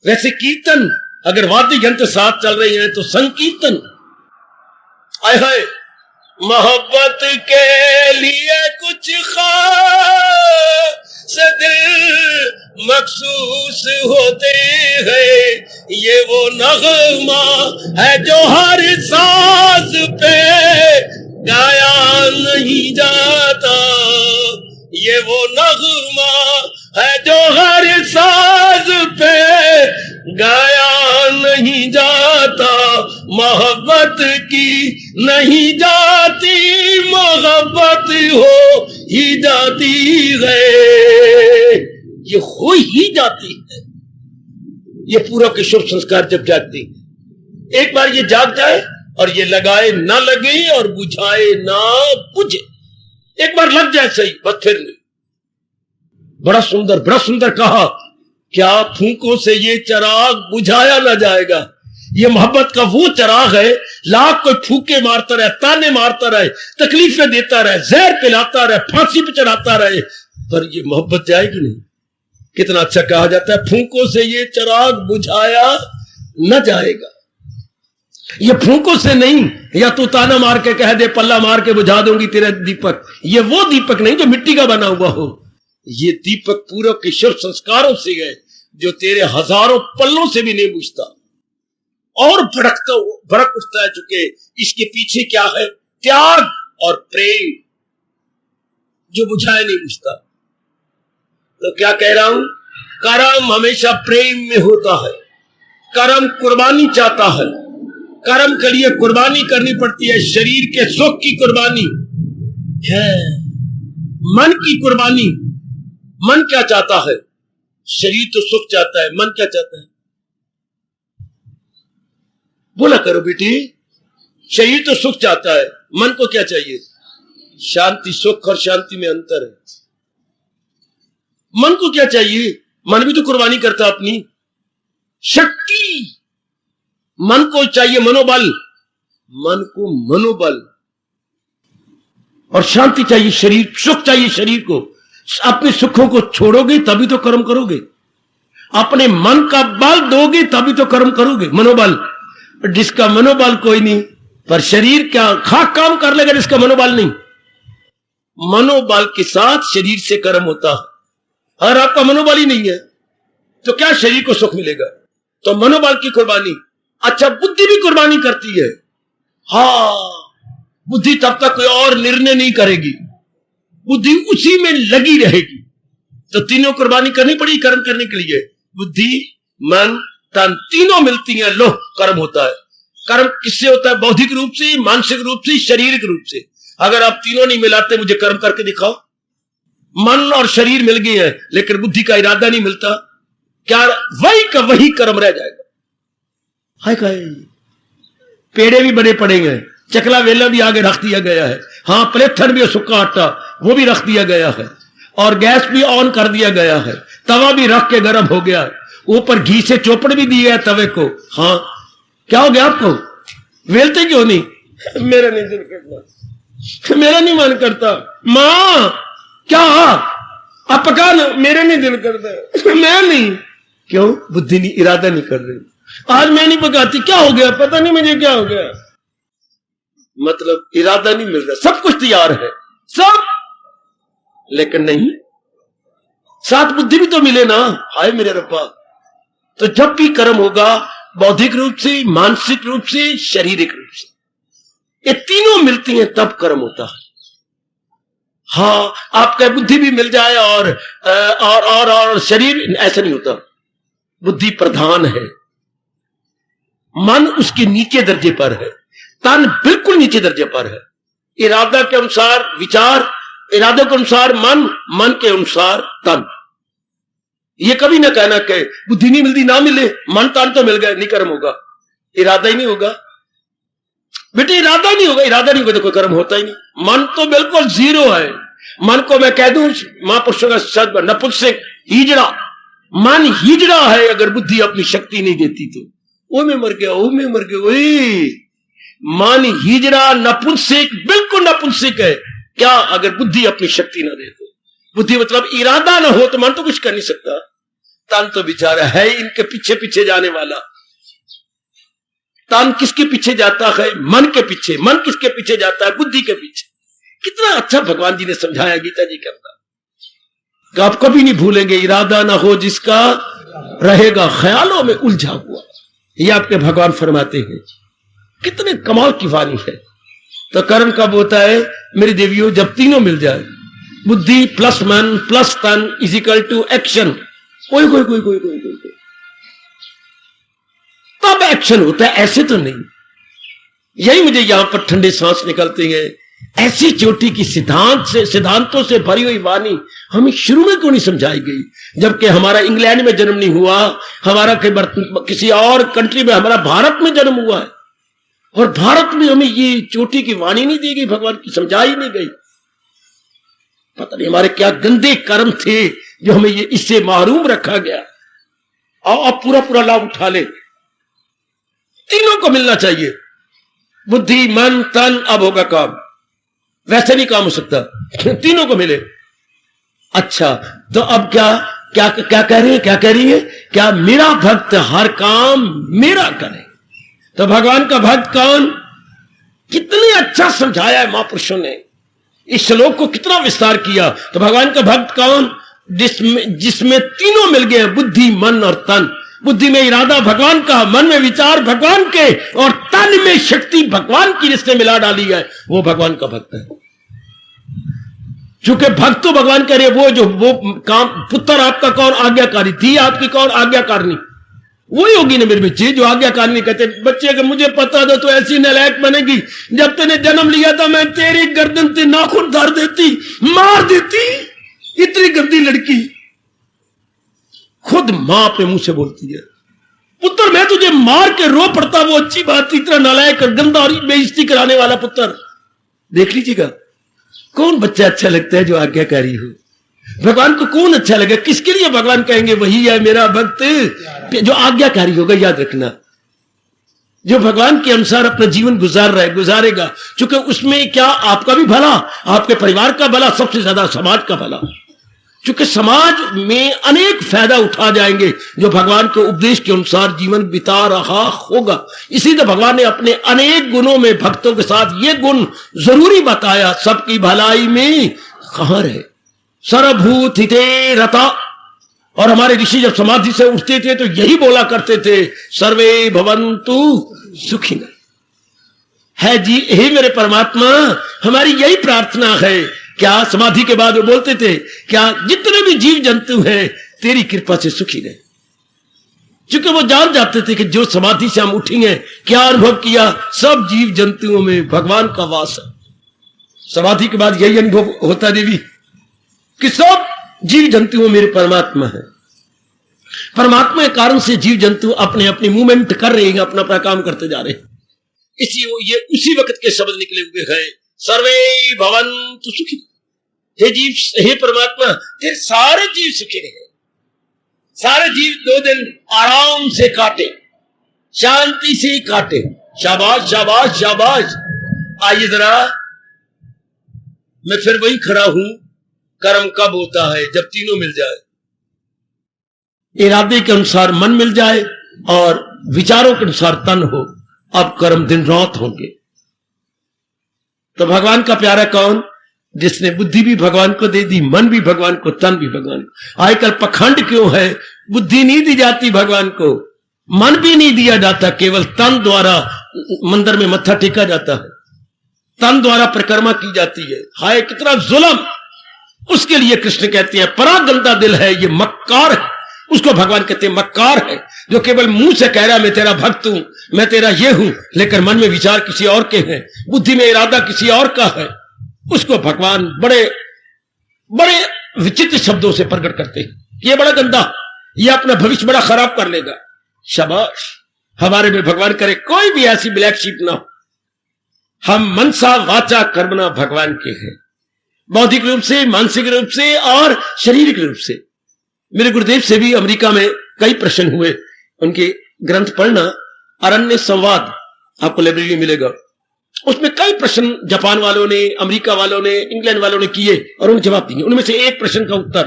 वैसे कीर्तन, अगर वाद्य यंत्र साथ चल रहे हैं तो संकीर्तन। आए हाय, मोहब्बत के लिए कुछ खास दिल मखसूस होते हैं, ये वो नगमा है जो हर सांस पे गाया नहीं जाता। ये वो नगमा है जो हर सांस पे गाया नहीं जाता। मोहब्बत की नहीं जाती, मोहब्बत हो ही जाती है, ये हो ही जाती है। ये पूरा के शुभ संस्कार जब जागती, एक बार ये जाग जाए और ये लगाए ना लगे और बुझाए ना बुझे, एक बार लग जाए सही, बस फिर नहीं। बड़ा सुंदर कहा, क्या फूंकों से ये चिराग बुझाया ना जाएगा। ये मोहब्बत का वो चिराग है, लाख कोई फूके मारता रहे, ताने मारता रहे, तकलीफें देता रहे, जहर पिलाता रहे, फांसी पे चढ़ाता रहे, पर ये मोहब्बत जाएगी नहीं। कितना अच्छा कहा जाता है, फूंकों से ये चिराग बुझाया न जाएगा। ये फूंकों से नहीं, या तू ताना मार के कह दे पल्ला मार के बुझा दूंगी तेरा दीपक, ये वो दीपक नहीं जो मिट्टी का बना हुआ हो। ये दीपक पूरब के शुभ संस्कारों से है, जो तेरे हजारों पल्लों से भी नहीं बुझता और भड़क उठता है। चुके इसके पीछे क्या है? त्याग और प्रेम, जो बुझाए नहीं बुझता। तो क्या कह रहा हूं, कर्म हमेशा प्रेम में होता है। कर्म कुर्बानी चाहता है, कर्म के लिए कुर्बानी करनी पड़ती है। शरीर के सुख की कुर्बानी है, मन की कुर्बानी। मन क्या चाहता है? शरीर तो सुख चाहता है, मन क्या चाहता है? बोला करो बेटी, शरीर तो सुख चाहता है, मन को क्या चाहिए? शांति। सुख और शांति में अंतर है। मन को क्या चाहिए? मन भी तो कुर्बानी करता अपनी शक्ति। मन को चाहिए मनोबल, मन को मनोबल, और शांति चाहिए शरीर, सुख चाहिए शरीर को। अपने सुखों को छोड़ोगे तभी तो कर्म करोगे, अपने मन का बल दोगे तभी तो कर्म करोगे। मनोबल, जिसका मनोबल कोई नहीं, पर शरीर क्या खाक काम कर लेगा जिसका मनोबल नहीं। मनोबल के साथ शरीर से कर्म होता है, और आपका मनोबल ही नहीं है तो क्या शरीर को सुख मिलेगा? तो मनोबल की कुर्बानी। अच्छा, बुद्धि भी कुर्बानी करती है। हाँ, बुद्धि तब तक कोई और निर्णय नहीं करेगी, बुद्धि उसी में लगी रहेगी। तो तीनों कुर्बानी करनी पड़ी कर्म करने के लिए। बुद्धि, मन, तन, तीनों मिलती हैं, लो कर्म होता है। कर्म किससे होता है? बौद्धिक रूप से, मानसिक रूप से, शारीरिक रूप से। अगर आप तीनों नहीं मिलाते, मुझे कर्म करके दिखाओ। मन और शरीर मिल गए हैं लेकिन बुद्धि का इरादा नहीं मिलता, क्या वही का वही कर्म रह जाएगा। हाय काय, पेड़े भी बड़े पड़ेंगे, चकला वेला भी आगे रख दिया गया है, हाँ प्लेथन भी, सूखा आटा वो भी रख दिया गया है, और गैस भी ऑन कर दिया गया है, तवा भी रख के गर्म हो गया, ऊपर घी से चोपड़ भी दिया है तवे को। हाँ क्या हो गया आपको? वेलते क्यों नहीं? मेरा नहीं दिल करता, मेरा नहीं मन करता। मां क्या आप पका ना, मेरे नहीं दिल करता, मैं नहीं। क्यों? बुद्धि नहीं, इरादा नहीं कर रही। आज मैं नहीं पकाती, क्या हो गया? पता नहीं मुझे क्या हो गया। मतलब इरादा नहीं मिल रहा, सब कुछ तैयार है सब, लेकिन नहीं, साथ बुद्धि भी तो मिले ना। हाय मेरे रब्बा। तो जब भी कर्म होगा, बौद्धिक रूप से, मानसिक रूप से, शारीरिक रूप से, ये तीनों मिलती हैं तब कर्म होता है। हाँ आपका बुद्धि भी मिल जाए और शरीर, ऐसा नहीं होता। बुद्धि प्रधान है, मन उसके नीचे दर्जे पर है, तन बिल्कुल नीचे दर्जे पर है। इरादा के अनुसार विचार, इरादे के अनुसार मन, मन के अनुसार तन। ये कभी ना कहना कि बुद्धि नहीं मिलती, ना मिले, मन तन तो मिल गए, नहीं कर्म होगा। इरादा ही नहीं होगा बेटे, इरादा नहीं होगा, इरादा नहीं होगा तो कोई कर्म होता ही नहीं। मन तो बिल्कुल जीरो है। मन को मैं कह दूं महापुरुषों का शब्द नपुंसक हिजड़ा, मन हिजड़ा है अगर बुद्धि अपनी शक्ति नहीं देती तो। वो में मर गया, वो में मर गया, वही मन हिजड़ा नपुंसक, बिल्कुल नपुंसक है। क्या? अगर बुद्धि अपनी शक्ति ना दे तो। बुद्धि मतलब इरादा ना हो तो मन तो कुछ कर नहीं सकता। तन तो बेचारा है इनके पीछे पीछे जाने वाला। तन किसके पीछे जाता है? मन के पीछे। मन किसके पीछे जाता है? बुद्धि के पीछे। कितना अच्छा भगवान जी ने समझाया गीता जी के अंदर। आप कभी नहीं भूलेंगे, इरादा ना हो जिसका रहेगा ख्यालों में उलझा हुआ। ये आपके भगवान फरमाते हैं। कितने कमाल की वाणी है। तो कर्म कब होता है मेरी देवियों? जब तीनों मिल जाए, बुद्धि प्लस मन प्लस तन इज इक्वल टू एक्शन। कोई कोई कोई कोई कोई कोई तब एक्शन होता है, ऐसे तो नहीं। यही मुझे यहां पर ठंडे सांस निकलते हैं। ऐसी चोटी की सिद्धांतों से भरी हुई वाणी हमें शुरू में क्यों नहीं समझाई गई? जबकि हमारा इंग्लैंड में जन्म नहीं हुआ, हमारा किसी और कंट्री में, हमारा भारत में जन्म हुआ है, और भारत में हमें ये चोटी की वाणी नहीं दी गई, भगवान की समझाई नहीं गई। पता नहीं हमारे क्या गंदे कर्म थे जो हमें ये इससे महरूम रखा गया। आओ आप पूरा पूरा लाभ उठा ले। तीनों को मिलना चाहिए, बुद्धि मन तन। अब होगा काम, वैसे नहीं काम हो सकता, तीनों को मिले। अच्छा तो अब क्या क्या क्या कह रही है? क्या कह रही है? क्या मेरा भक्त हर काम मेरा करे। तो भगवान का भक्त कौन? कितने अच्छा समझाया है महापुरुषों ने, इस श्लोक को कितना विस्तार किया। तो भगवान का भक्त कौन? जिसमें तीनों मिल गए, बुद्धि मन और तन। बुद्धि में इरादा भगवान का, मन में विचार भगवान के, और तन में शक्ति भगवान की जिसने मिला डाली है, वो भगवान का भक्त है। चूंकि भक्त तो भगवान कह रहे, वो काम। पुत्र आपका कौन आज्ञाकारी थी? आपकी कौन आज्ञाकारिणी? वही होगी ना मेरे बच्चे जो आज्ञाकारिणी कहते। बच्चे अगर मुझे पता था तो ऐसी नालायक बनेगी, जब तूने जन्म लिया था मैं तेरी गर्दन से नाखून धर देती, मार देती। इतनी गंदी लड़की खुद मां अपने मुंह से बोलती है, पुत्र मैं तुझे मार के रो पड़ता, वो अच्छी बात। इतना नालायक गंदा और बेइज्जती कराने वाला पुत्र। देख लीजिएगा कौन बच्चा अच्छा लगता है जो आज्ञाकारी हो। भगवान को कौन अच्छा लगे? किसके लिए भगवान कहेंगे वही है मेरा भक्त जो आज्ञाकारी होगा। याद रखना, जो भगवान के अनुसार अपना जीवन गुजारेगा, चूंकि उसमें क्या आपका भी भला, आपके परिवार का भला, सबसे ज्यादा समाज का भला। चूंकि समाज में अनेक फायदा उठा जाएंगे जो भगवान के उपदेश के अनुसार जीवन बिता रहा होगा। इसी तो भगवान ने अपने अनेक गुणों में भक्तों के साथ ये गुण जरूरी बताया, सबकी भलाई में कहां रहे, सर्वभूत हिते रता। और हमारे ऋषि जब समाधि से उठते थे तो यही बोला करते थे, सर्वे भवन्तु सुखिनः। है जी, हे मेरे परमात्मा, हमारी यही प्रार्थना है। क्या समाधि के बाद वो बोलते थे, क्या जितने भी जीव जंतु हैं तेरी कृपा से सुखी रहे। क्योंकि वो जान जाते थे कि जो समाधि से हम उठेंगे, क्या अनुभव किया, सब जीव जंतुओं में भगवान का वास है। समाधि के बाद यही अनुभव होता देवी कि सब जीव जंतुओं मेरे परमात्मा है। परमात्मा के कारण से जीव जंतु अपने अपने मूवमेंट कर रहे हैं, अपना अपना काम करते जा रहे हैं। ये उसी वक्त के शब्द निकले हुए हैं, सर्वे भवन्तु सुखी। हे जीव, हे परमात्मा, तेरे सारे जीव सुखी रहे, सारे जीव 2 दिन आराम से काटे, शांति से काटे। शाबाश शाबाश शाबाश। आइए जरा, मैं फिर वही खड़ा हूं, कर्म कब होता है? जब तीनों मिल जाए, इरादे के अनुसार मन मिल जाए और विचारों के अनुसार तन हो। अब कर्म दिन रात होंगे। तो भगवान का प्यारा कौन? जिसने बुद्धि भी भगवान को दे दी, मन भी भगवान को, तन भी भगवान को। आजकल पखंड क्यों है? बुद्धि नहीं दी जाती भगवान को, मन भी नहीं दिया जाता, केवल तन द्वारा मंदिर में मत्था टेका जाता है, तन द्वारा परिक्रमा की जाती है। हाय कितना जुल्म! उसके लिए कृष्ण कहते हैं बड़ा गंदा दिल है, ये मक्कार है। उसको भगवान कहते हैं मक्कार है, जो केवल मुंह से कह रहा मैं तेरा भक्त हूं, मैं तेरा ये हूं, लेकिन मन में विचार किसी और के हैं, बुद्धि में इरादा किसी और का है। उसको भगवान बड़े बड़े विचित्र शब्दों से प्रकट करते हैं, ये बड़ा गंदा, ये अपना भविष्य बड़ा खराब कर लेगा। शाबाश, हमारे में भगवान करे कोई भी ऐसी ब्लैक शीप ना हो। हम मनसा वाचा कर्मणा भगवान के हैं, बौद्धिक रूप से, मानसिक रूप से और शारीरिक रूप से। मेरे गुरुदेव से भी अमेरिका में कई प्रश्न हुए, उनके ग्रंथ पढ़ना, अरण्य संवाद आपको लाइब्रेरी में मिलेगा। उसमें कई प्रश्न जापान वालों ने, अमेरिका वालों ने, इंग्लैंड वालों ने किए और उन्हें जवाब दिए। उनमें से एक प्रश्न का उत्तर,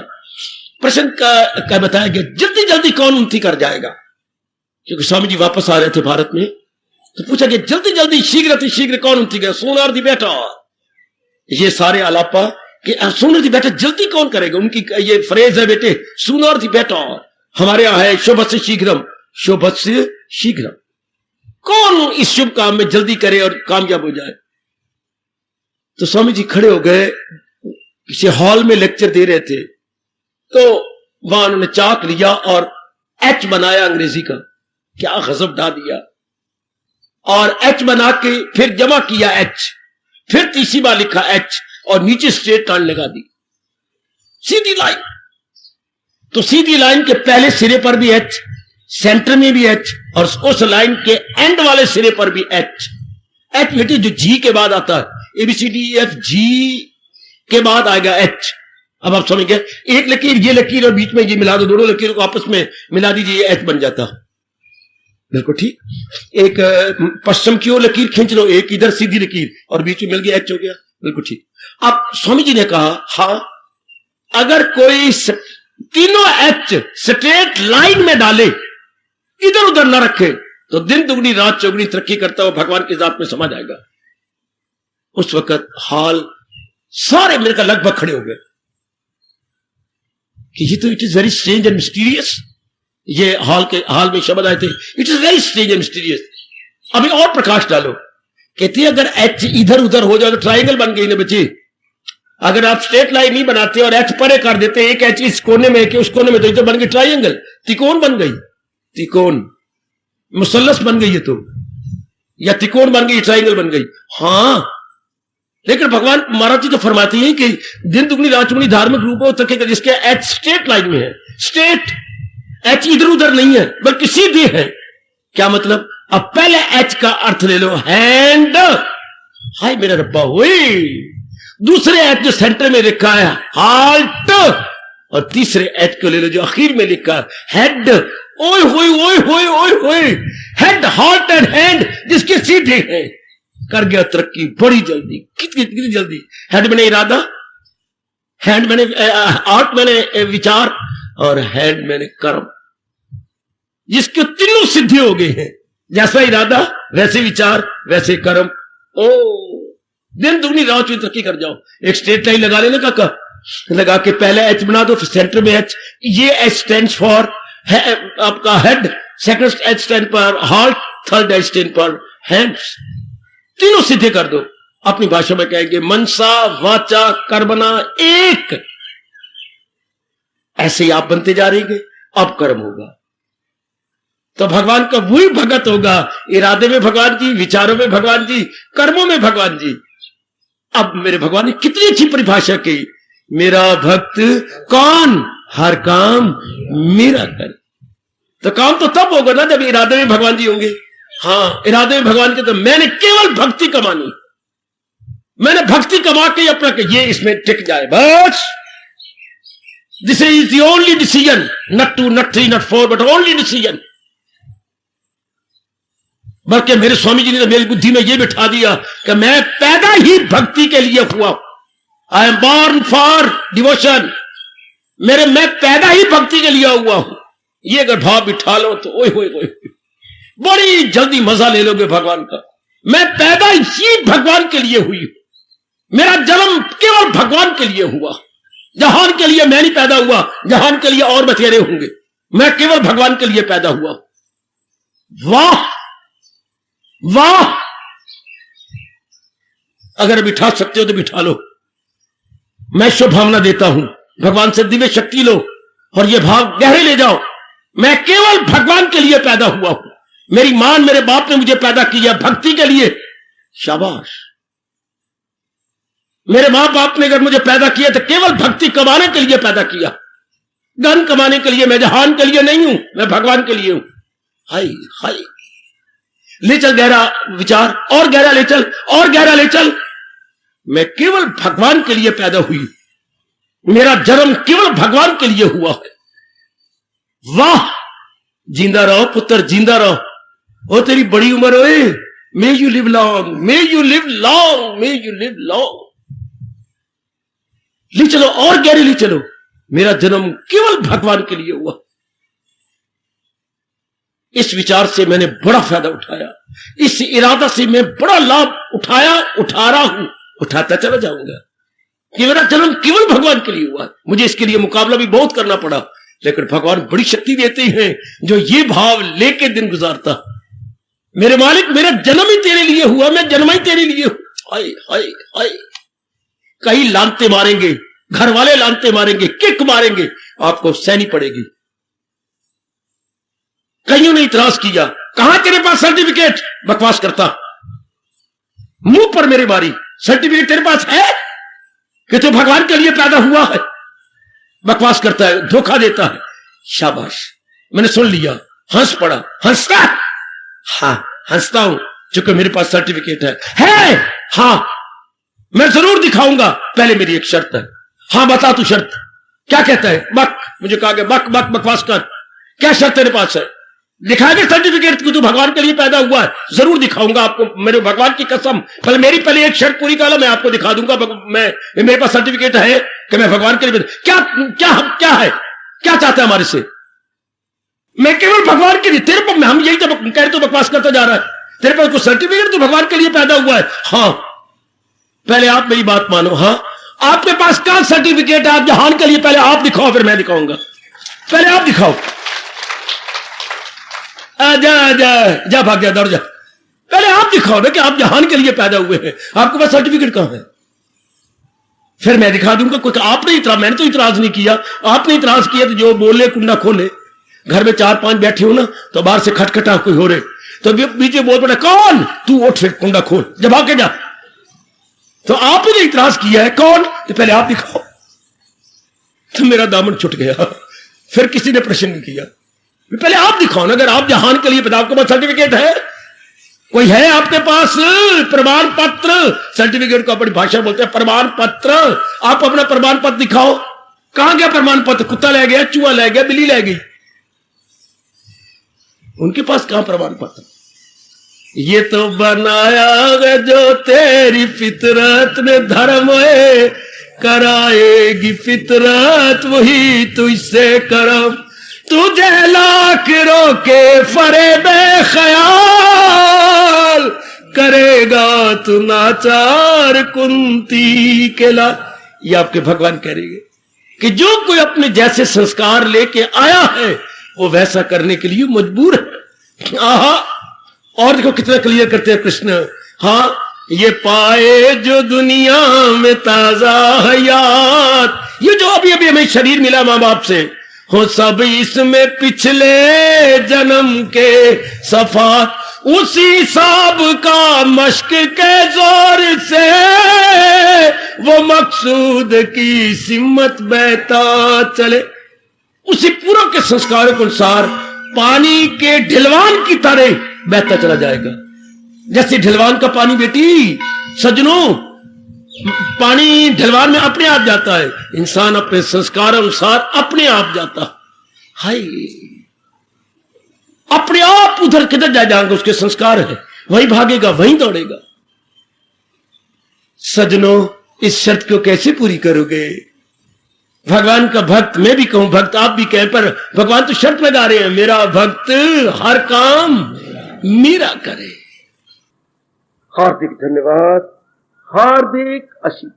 प्रश्न का बताया गया, जल्दी जल्दी कौन उन्नति कर जाएगा? क्योंकि स्वामी जी वापस आ रहे थे भारत में, तो पूछा गया जल्दी जल्दी शीघ्र कौन उन्नति करेगा? सोनार दी बेटा, ये सारे आलापा कि सुनर दी बेटा जल्दी कौन करेगा? उनकी ये फ्रेज है बेटे, सुनर दी बेटा। हमारे यहां है शोभस्य शीघ्रम, शोभस्य शीघ्रम। कौन इस शुभ काम में जल्दी करे और कामयाब हो जाए? तो स्वामी जी खड़े हो गए, किसी हॉल में लेक्चर दे रहे थे, तो वहां उन्होंने चाक लिया और एच बनाया अंग्रेजी का, क्या गजब डा दिया, और एच बना के फिर जमा किया एच, फिर तीसरी बार लिखा एच और नीचे स्ट्रेट लाइन लगा दी, सीधी लाइन। तो सीधी लाइन के पहले सिरे पर भी एच, सेंटर में भी एच, और उस लाइन के एंड वाले सिरे पर भी एच। एच बेटे जो जी के बाद आता है, ABCDEF, जी के बाद आएगा एच। अब आप समझ गए, एक लकीर ये लकीर और बीच में ये मिला दो, दोनों लकीरों को आपस में मिला दीजिए, ये एच बन जाता। बिल्कुल ठीक। एक पश्चिम की ओर लकीर खींच लो, एक इधर सीधी लकीर और बीच में मिल गया, एच हो गया। बिल्कुल ठीक। अब स्वामी जी ने कहा, हाँ अगर कोई तीनों एच स्ट्रेट लाइन में डाले, इधर उधर ना रखे, तो दिन दुगनी रात चौगनी तरक्की करता हुआ भगवान की जात में समा जाएगा। उस वक्त हाल सारे मेरे का लगभग खड़े हो गए कि ये तो it is very strange and mysterious. ये हाल में शब्द आए थे, it is very strange and mysterious. अभी और प्रकाश डालो। कहती है अगर एच इधर उधर हो जाए तो ट्राइंगल बन गई ना बच्चे। अगर आप स्ट्रेट लाइन नहीं बनाते और एच परे कर देते, एक एच इस कोने में कि उस कोने में, तो इधर बन गई ट्राइंगल, त्रिकोण बन गई, त्रिकोण मुसल्लस बन गई है, तो या त्रिकोण बन गई, ट्राइंगल बन गई। हाँ, लेकिन भगवान महाराज जी तो फरमाती हैं कि दिन दुगनी रात चुगनी धार्मिक रूप हो तक जिसके एच स्ट्रेट लाइन में है, स्ट्रेट एच इधर उधर नहीं है बल्कि सीधे है। क्या मतलब? अब पहले एच का अर्थ ले लो, हैंड, हाय मेरा रब्बा हुई। दूसरे एच जो सेंटर में लिखा है हार्ट, और तीसरे एच को ले लो जो आखिर में लिखा है हेड। ओए होए ओए होए ओए होए, हेड हार्ट एंड हैंड जिसके सीधे हैं, कर गया तरक्की बड़ी जल्दी। कितनी जल्दी? हेड मैंने इरादा, हैंड मैंने आर्ट मैंने विचार, और हैंड मैंने कर्म, जिसके तीनों सिद्धि हो गए हैं। जैसा इरादा वैसे विचार वैसे कर्म। ओ दिन दुगनी रात में तरक्की कर जाओ। एक स्ट्रेट लाइन लगा लेना काका, लगा के पहले एच बना दो, फिर सेंटर में एच। ये एच स्टैंड फॉर आपका हेड, सेकंड एच स्टैंड पर हार्ट, थर्ड एच स्टैंड पर हैंड्स। तीनों सीधे कर दो। अपनी भाषा में कहेंगे मनसा वाचा कर्मणा एक। ऐसे ही आप बनते जा रहे, अब कर्म होगा तो भगवान का वही भगत होगा। इरादे में भगवान जी, विचारों में भगवान जी, कर्मों में भगवान जी। अब मेरे भगवान ने कितनी अच्छी परिभाषा की, मेरा भक्त कौन, हर काम मेरा कर। तो काम तो तब होगा ना जब इरादे में भगवान जी होंगे। हाँ, इरादे में भगवान के, तो मैंने केवल भक्ति कमानी, मैंने भक्ति कमा के अपना कि ये इसमें टिक जाए, बस। This is the only decision, not 2, not 3, not 4, but only decision. बल्कि मेरे स्वामी जी ने तो मेरी बुद्धि में यह बिठा दिया कि मैं पैदा ही भक्ति के लिए हुआ, I am born for devotion. मैं पैदा ही भक्ति के लिए हुआ हूं। ये अगर भाव बिठा लो तो ओए होए होए, बड़ी जल्दी मजा ले लोगे भगवान का। मैं पैदा ही भगवान के लिए हुई, मेरा जन्म केवल भगवान के लिए हुआ। जहान के लिए मैं नहीं पैदा हुआ, जहान के लिए और बथेरे होंगे, मैं केवल भगवान के लिए पैदा हुआ। वाह वाह, अगर बिठा सकते हो तो बिठा लो। मैं शुभकामना देता हूं, भगवान से दिव्य शक्ति लो और ये भाव गहरे ले जाओ। मैं केवल भगवान के लिए पैदा हुआ हूं। मेरी मां, मेरे बाप ने मुझे पैदा किया भक्ति के लिए, शाबाश। मेरे मां बाप ने अगर मुझे पैदा किया तो केवल भक्ति कमाने के लिए पैदा किया, धन कमाने के लिए। मैं जहान के लिए नहीं हूं, मैं भगवान के लिए हूं। हाय हाय, ले चल गहरा विचार, और गहरा ले चल, और गहरा ले चल। मैं केवल भगवान के लिए पैदा हुई, मेरा जन्म केवल भगवान के लिए हुआ है। वाह, जिंदा रहो पुत्र, जिंदा रहो। ओ तेरी बड़ी उम्र होए, may you live long, may you live long, may you live long. ले चलो, और गहरे ले चलो। मेरा जन्म केवल भगवान के लिए हुआ। इस विचार से मैंने बड़ा फायदा उठाया, इस इरादा से मैं बड़ा लाभ उठाया, उठा रहा हूं, उठाता चला जाऊंगा कि मेरा जन्म केवल भगवान के लिए हुआ। मुझे इसके लिए मुकाबला भी बहुत करना पड़ा, लेकिन भगवान बड़ी शक्ति देते हैं जो ये भाव लेके दिन गुजारता। मेरे मालिक, मेरा जन्म ही तेरे लिए हुआ, मैं जन्म ही तेरे लिए हूं। हाय हाय हाय, कहीं लानते मारेंगे, घर वाले लानते मारेंगे, किक मारेंगे, आपको सहनी पड़ेगी। कईयों ने इतराज किया, कहां तेरे पास सर्टिफिकेट, बकवास करता, मुंह पर मेरे मारी। सर्टिफिकेट तेरे पास है कि तू भगवान के लिए पैदा हुआ है? बकवास करता है, धोखा देता है। शाबाश, मैंने सुन लिया, हंस पड़ा। हंसता? हाँ, हंसता हूं, क्योंकि मेरे पास सर्टिफिकेट है। हाँ, मैं जरूर दिखाऊंगा, पहले मेरी एक शर्त है। हाँ बता तू शर्त क्या कहता है? बक, मुझे कहा गया बक बक बकवास कर, क्या शर्त तेरे पास है? दिखाएंगे सर्टिफिकेट कि तू भगवान के लिए पैदा हुआ है? जरूर दिखाऊंगा आपको, मेरे भगवान की कसम। मेरी पहले एक शर्त पूरी कर लो, मैं आपको दिखा दूंगा मेरे पास सर्टिफिकेट है कि मैं भगवान के लिए। क्या क्या क्या है, क्या चाहता है हमारे से? मैं केवल भगवान के लिए, तेरे पर हम यही तो कह रहे, तो बकवास करता जा रहा है। तेरे पास कुछ सर्टिफिकेट, तो भगवान के लिए पैदा हुआ है? हाँ, पहले आप मेरी बात मानो। हाँ, आपके पास क्या सर्टिफिकेट है आप जहान के लिए? पहले आप दिखाओ, फिर मैं दिखाऊंगा। पहले आप दिखाओ। जा जा जा, भाग जा, दौड़ जा। पहले आप दिखाओ ना कि आप जहान के लिए पैदा हुए हैं। आपके पास सर्टिफिकेट कहां है? फिर मैं दिखा दूंगा। कोई आपने मैंने तो इतराज नहीं किया, आपने इतराज किया तो जो बोले कुंडा खोले। घर में 4-5 बैठे हो ना, तो बाहर से खटखटा कोई हो रहे, तो बीच में बोल पड़ा, कौन? तू उठ, फिर कुंडा खोल, जब आके जा। तो आपने इतराज किया है, कौन? तो पहले आप दिखाओ। तो मेरा दामन छुट गया, फिर किसी ने प्रश्न नहीं किया। पहले आप दिखाओ ना, अगर आप जहान के लिए पैदा, आपके पास सर्टिफिकेट है? कोई है आपके पास प्रमाण पत्र? सर्टिफिकेट को अपनी भाषा बोलते हैं प्रमाण पत्र। आप अपना प्रमाण पत्र दिखाओ। कहां गया प्रमाण पत्र? कुत्ता ले गया, चूहा ले गया, बिल्ली ले गई, उनके पास कहां प्रमाण पत्र? ये तो बनाया जो तेरी फितरत ने धर्म है, कराएगी फितरत वही तुझसे करम। तुझे लाख रोके फरे बेख्याल, करेगा तू नाचार कुंती के लाल। ये आपके भगवान कह रहे हैं कि जो कोई अपने जैसे संस्कार लेके आया है वो वैसा करने के लिए मजबूर है। आहा, और देखो कितना क्लियर करते हैं कृष्ण। हाँ, ये पाए जो दुनिया में ताजा हयात, ये जो अभी अभी हमें शरीर मिला मां बाप से, हो सब इसमें पिछले जन्म के सफात, उसी साब का मश्क के जोर से वो मकसूद की सिमत बहता चले। उसी पूर्व के संस्कारों के अनुसार पानी के ढिलवान की तरह बहता चला जाएगा। जैसे ढलवान का पानी बेटी, सज्जनों, पानी ढलवान में अपने आप जाता है, इंसान अपने संस्कार अनुसार अपने आप जाता। हाय, अपने आप उधर किधर जाएगा, उसके संस्कार है, वही भागेगा, वही दौड़ेगा। सज्जनों, इस शर्त को कैसे पूरी करोगे? भगवान का भक्त, मैं भी कहूं भक्त, आप भी कहें, पर भगवान तो शर्त लगा रहे हैं, मेरा भक्त हर काम मेरा करे। हार्दिक धन्यवाद, हार्दिक आशीष।